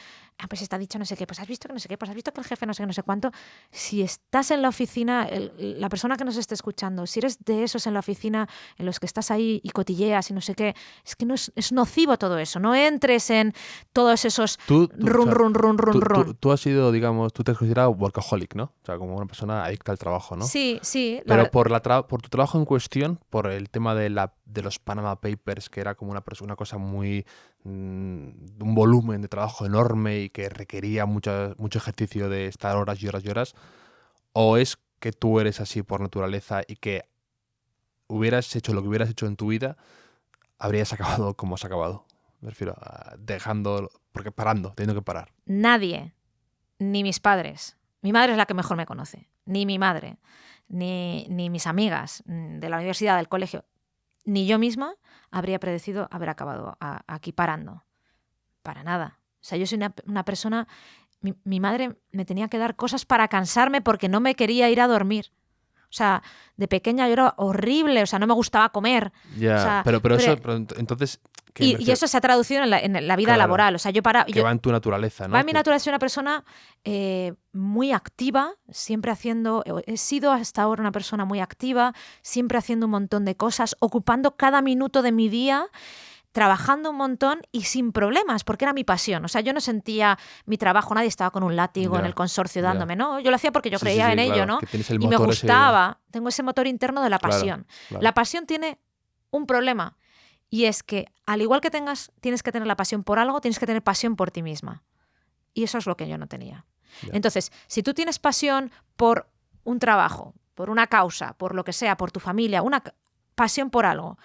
pues está dicho no sé qué, pues has visto que no sé qué, pues has visto que el jefe no sé qué, no sé cuánto. Si estás en la oficina, la persona que nos esté escuchando, si eres de esos en la oficina, en los que estás ahí y cotilleas y no sé qué, es que no es nocivo todo eso. No entres en todos esos run. Tú has sido, digamos, tú te has considerado workaholic, ¿no? O sea, como una persona adicta al trabajo, ¿no? Sí. Pero por tu trabajo en cuestión, por el tema de los Panama Papers, que era como una cosa muy... un volumen de trabajo enorme y que requería mucho ejercicio de estar horas y horas y horas, ¿o es que tú eres así por naturaleza y que hubieras hecho lo que hubieras hecho en tu vida, habrías acabado como has acabado? Me refiero a teniendo que parar. Nadie, ni mis padres. Mi madre es la que mejor me conoce. Ni mi madre, ni mis amigas de la universidad, del colegio, ni yo misma habría predecido haber acabado aquí parando. Para nada. O sea, yo soy una persona... Mi madre me tenía que dar cosas para cansarme porque no me quería ir a dormir. O sea, de pequeña yo era horrible, o sea, no me gustaba comer. Ya, o sea, pero entonces... Y eso se ha traducido en la vida laboral. O sea, va en tu naturaleza, ¿no? Va en mi naturaleza, soy una persona muy activa, siempre haciendo... He sido hasta ahora una persona muy activa, siempre haciendo un montón de cosas, ocupando cada minuto de mi día, trabajando un montón y sin problemas, porque era mi pasión. O sea, yo no sentía mi trabajo, nadie estaba con un látigo en el consorcio dándome, ¿no? Yo lo hacía porque yo creía en ello, claro, ¿no? que tienes el Y me motor gustaba. Tengo ese motor interno de la pasión. Claro. La pasión tiene un problema, y es que al igual que tienes que tener la pasión por algo, tienes que tener pasión por ti misma. Y eso es lo que yo no tenía. Entonces, si tú tienes pasión por un trabajo, por una causa, por lo que sea, por tu familia, una pasión por algo,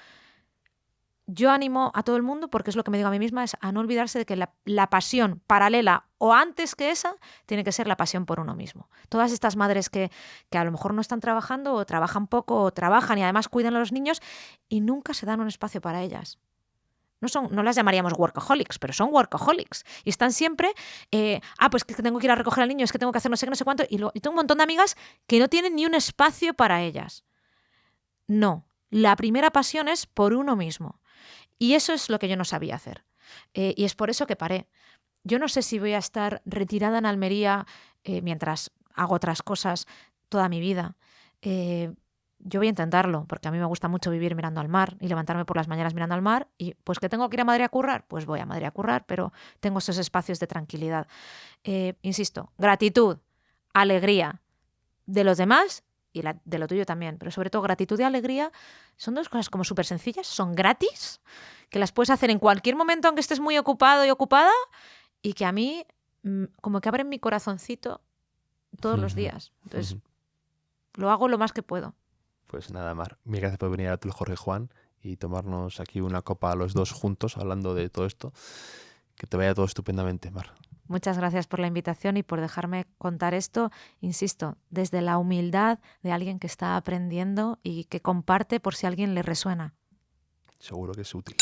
yo animo a todo el mundo, porque es lo que me digo a mí misma, es a no olvidarse de que la pasión paralela o antes que esa tiene que ser la pasión por uno mismo. Todas estas madres que a lo mejor no están trabajando o trabajan poco o trabajan y además cuidan a los niños y nunca se dan un espacio para ellas. No las llamaríamos workaholics, pero son workaholics. Y están siempre, pues que tengo que ir a recoger al niño, es que tengo que hacer no sé qué, no sé cuánto. Y tengo un montón de amigas que no tienen ni un espacio para ellas. No, la primera pasión es por uno mismo. Y eso es lo que yo no sabía hacer. Y es por eso que paré. Yo no sé si voy a estar retirada en Almería mientras hago otras cosas toda mi vida. Yo voy a intentarlo, porque a mí me gusta mucho vivir mirando al mar y levantarme por las mañanas mirando al mar. Y pues que tengo que ir a Madrid a currar, pues voy a Madrid a currar, pero tengo esos espacios de tranquilidad. Insisto, gratitud, alegría de los demás y de lo tuyo también, pero sobre todo gratitud y alegría son dos cosas como súper sencillas, son gratis, que las puedes hacer en cualquier momento aunque estés muy ocupado y ocupada, y que a mí como que abren mi corazoncito todos los días. Entonces lo hago lo más que puedo. Pues nada, Mar, mil gracias por venir a tu Jorge Juan y tomarnos aquí una copa los dos juntos hablando de todo esto. Que te vaya todo estupendamente, Mar. Muchas gracias por la invitación y por dejarme contar esto, insisto, desde la humildad de alguien que está aprendiendo y que comparte por si a alguien le resuena. Seguro que es útil.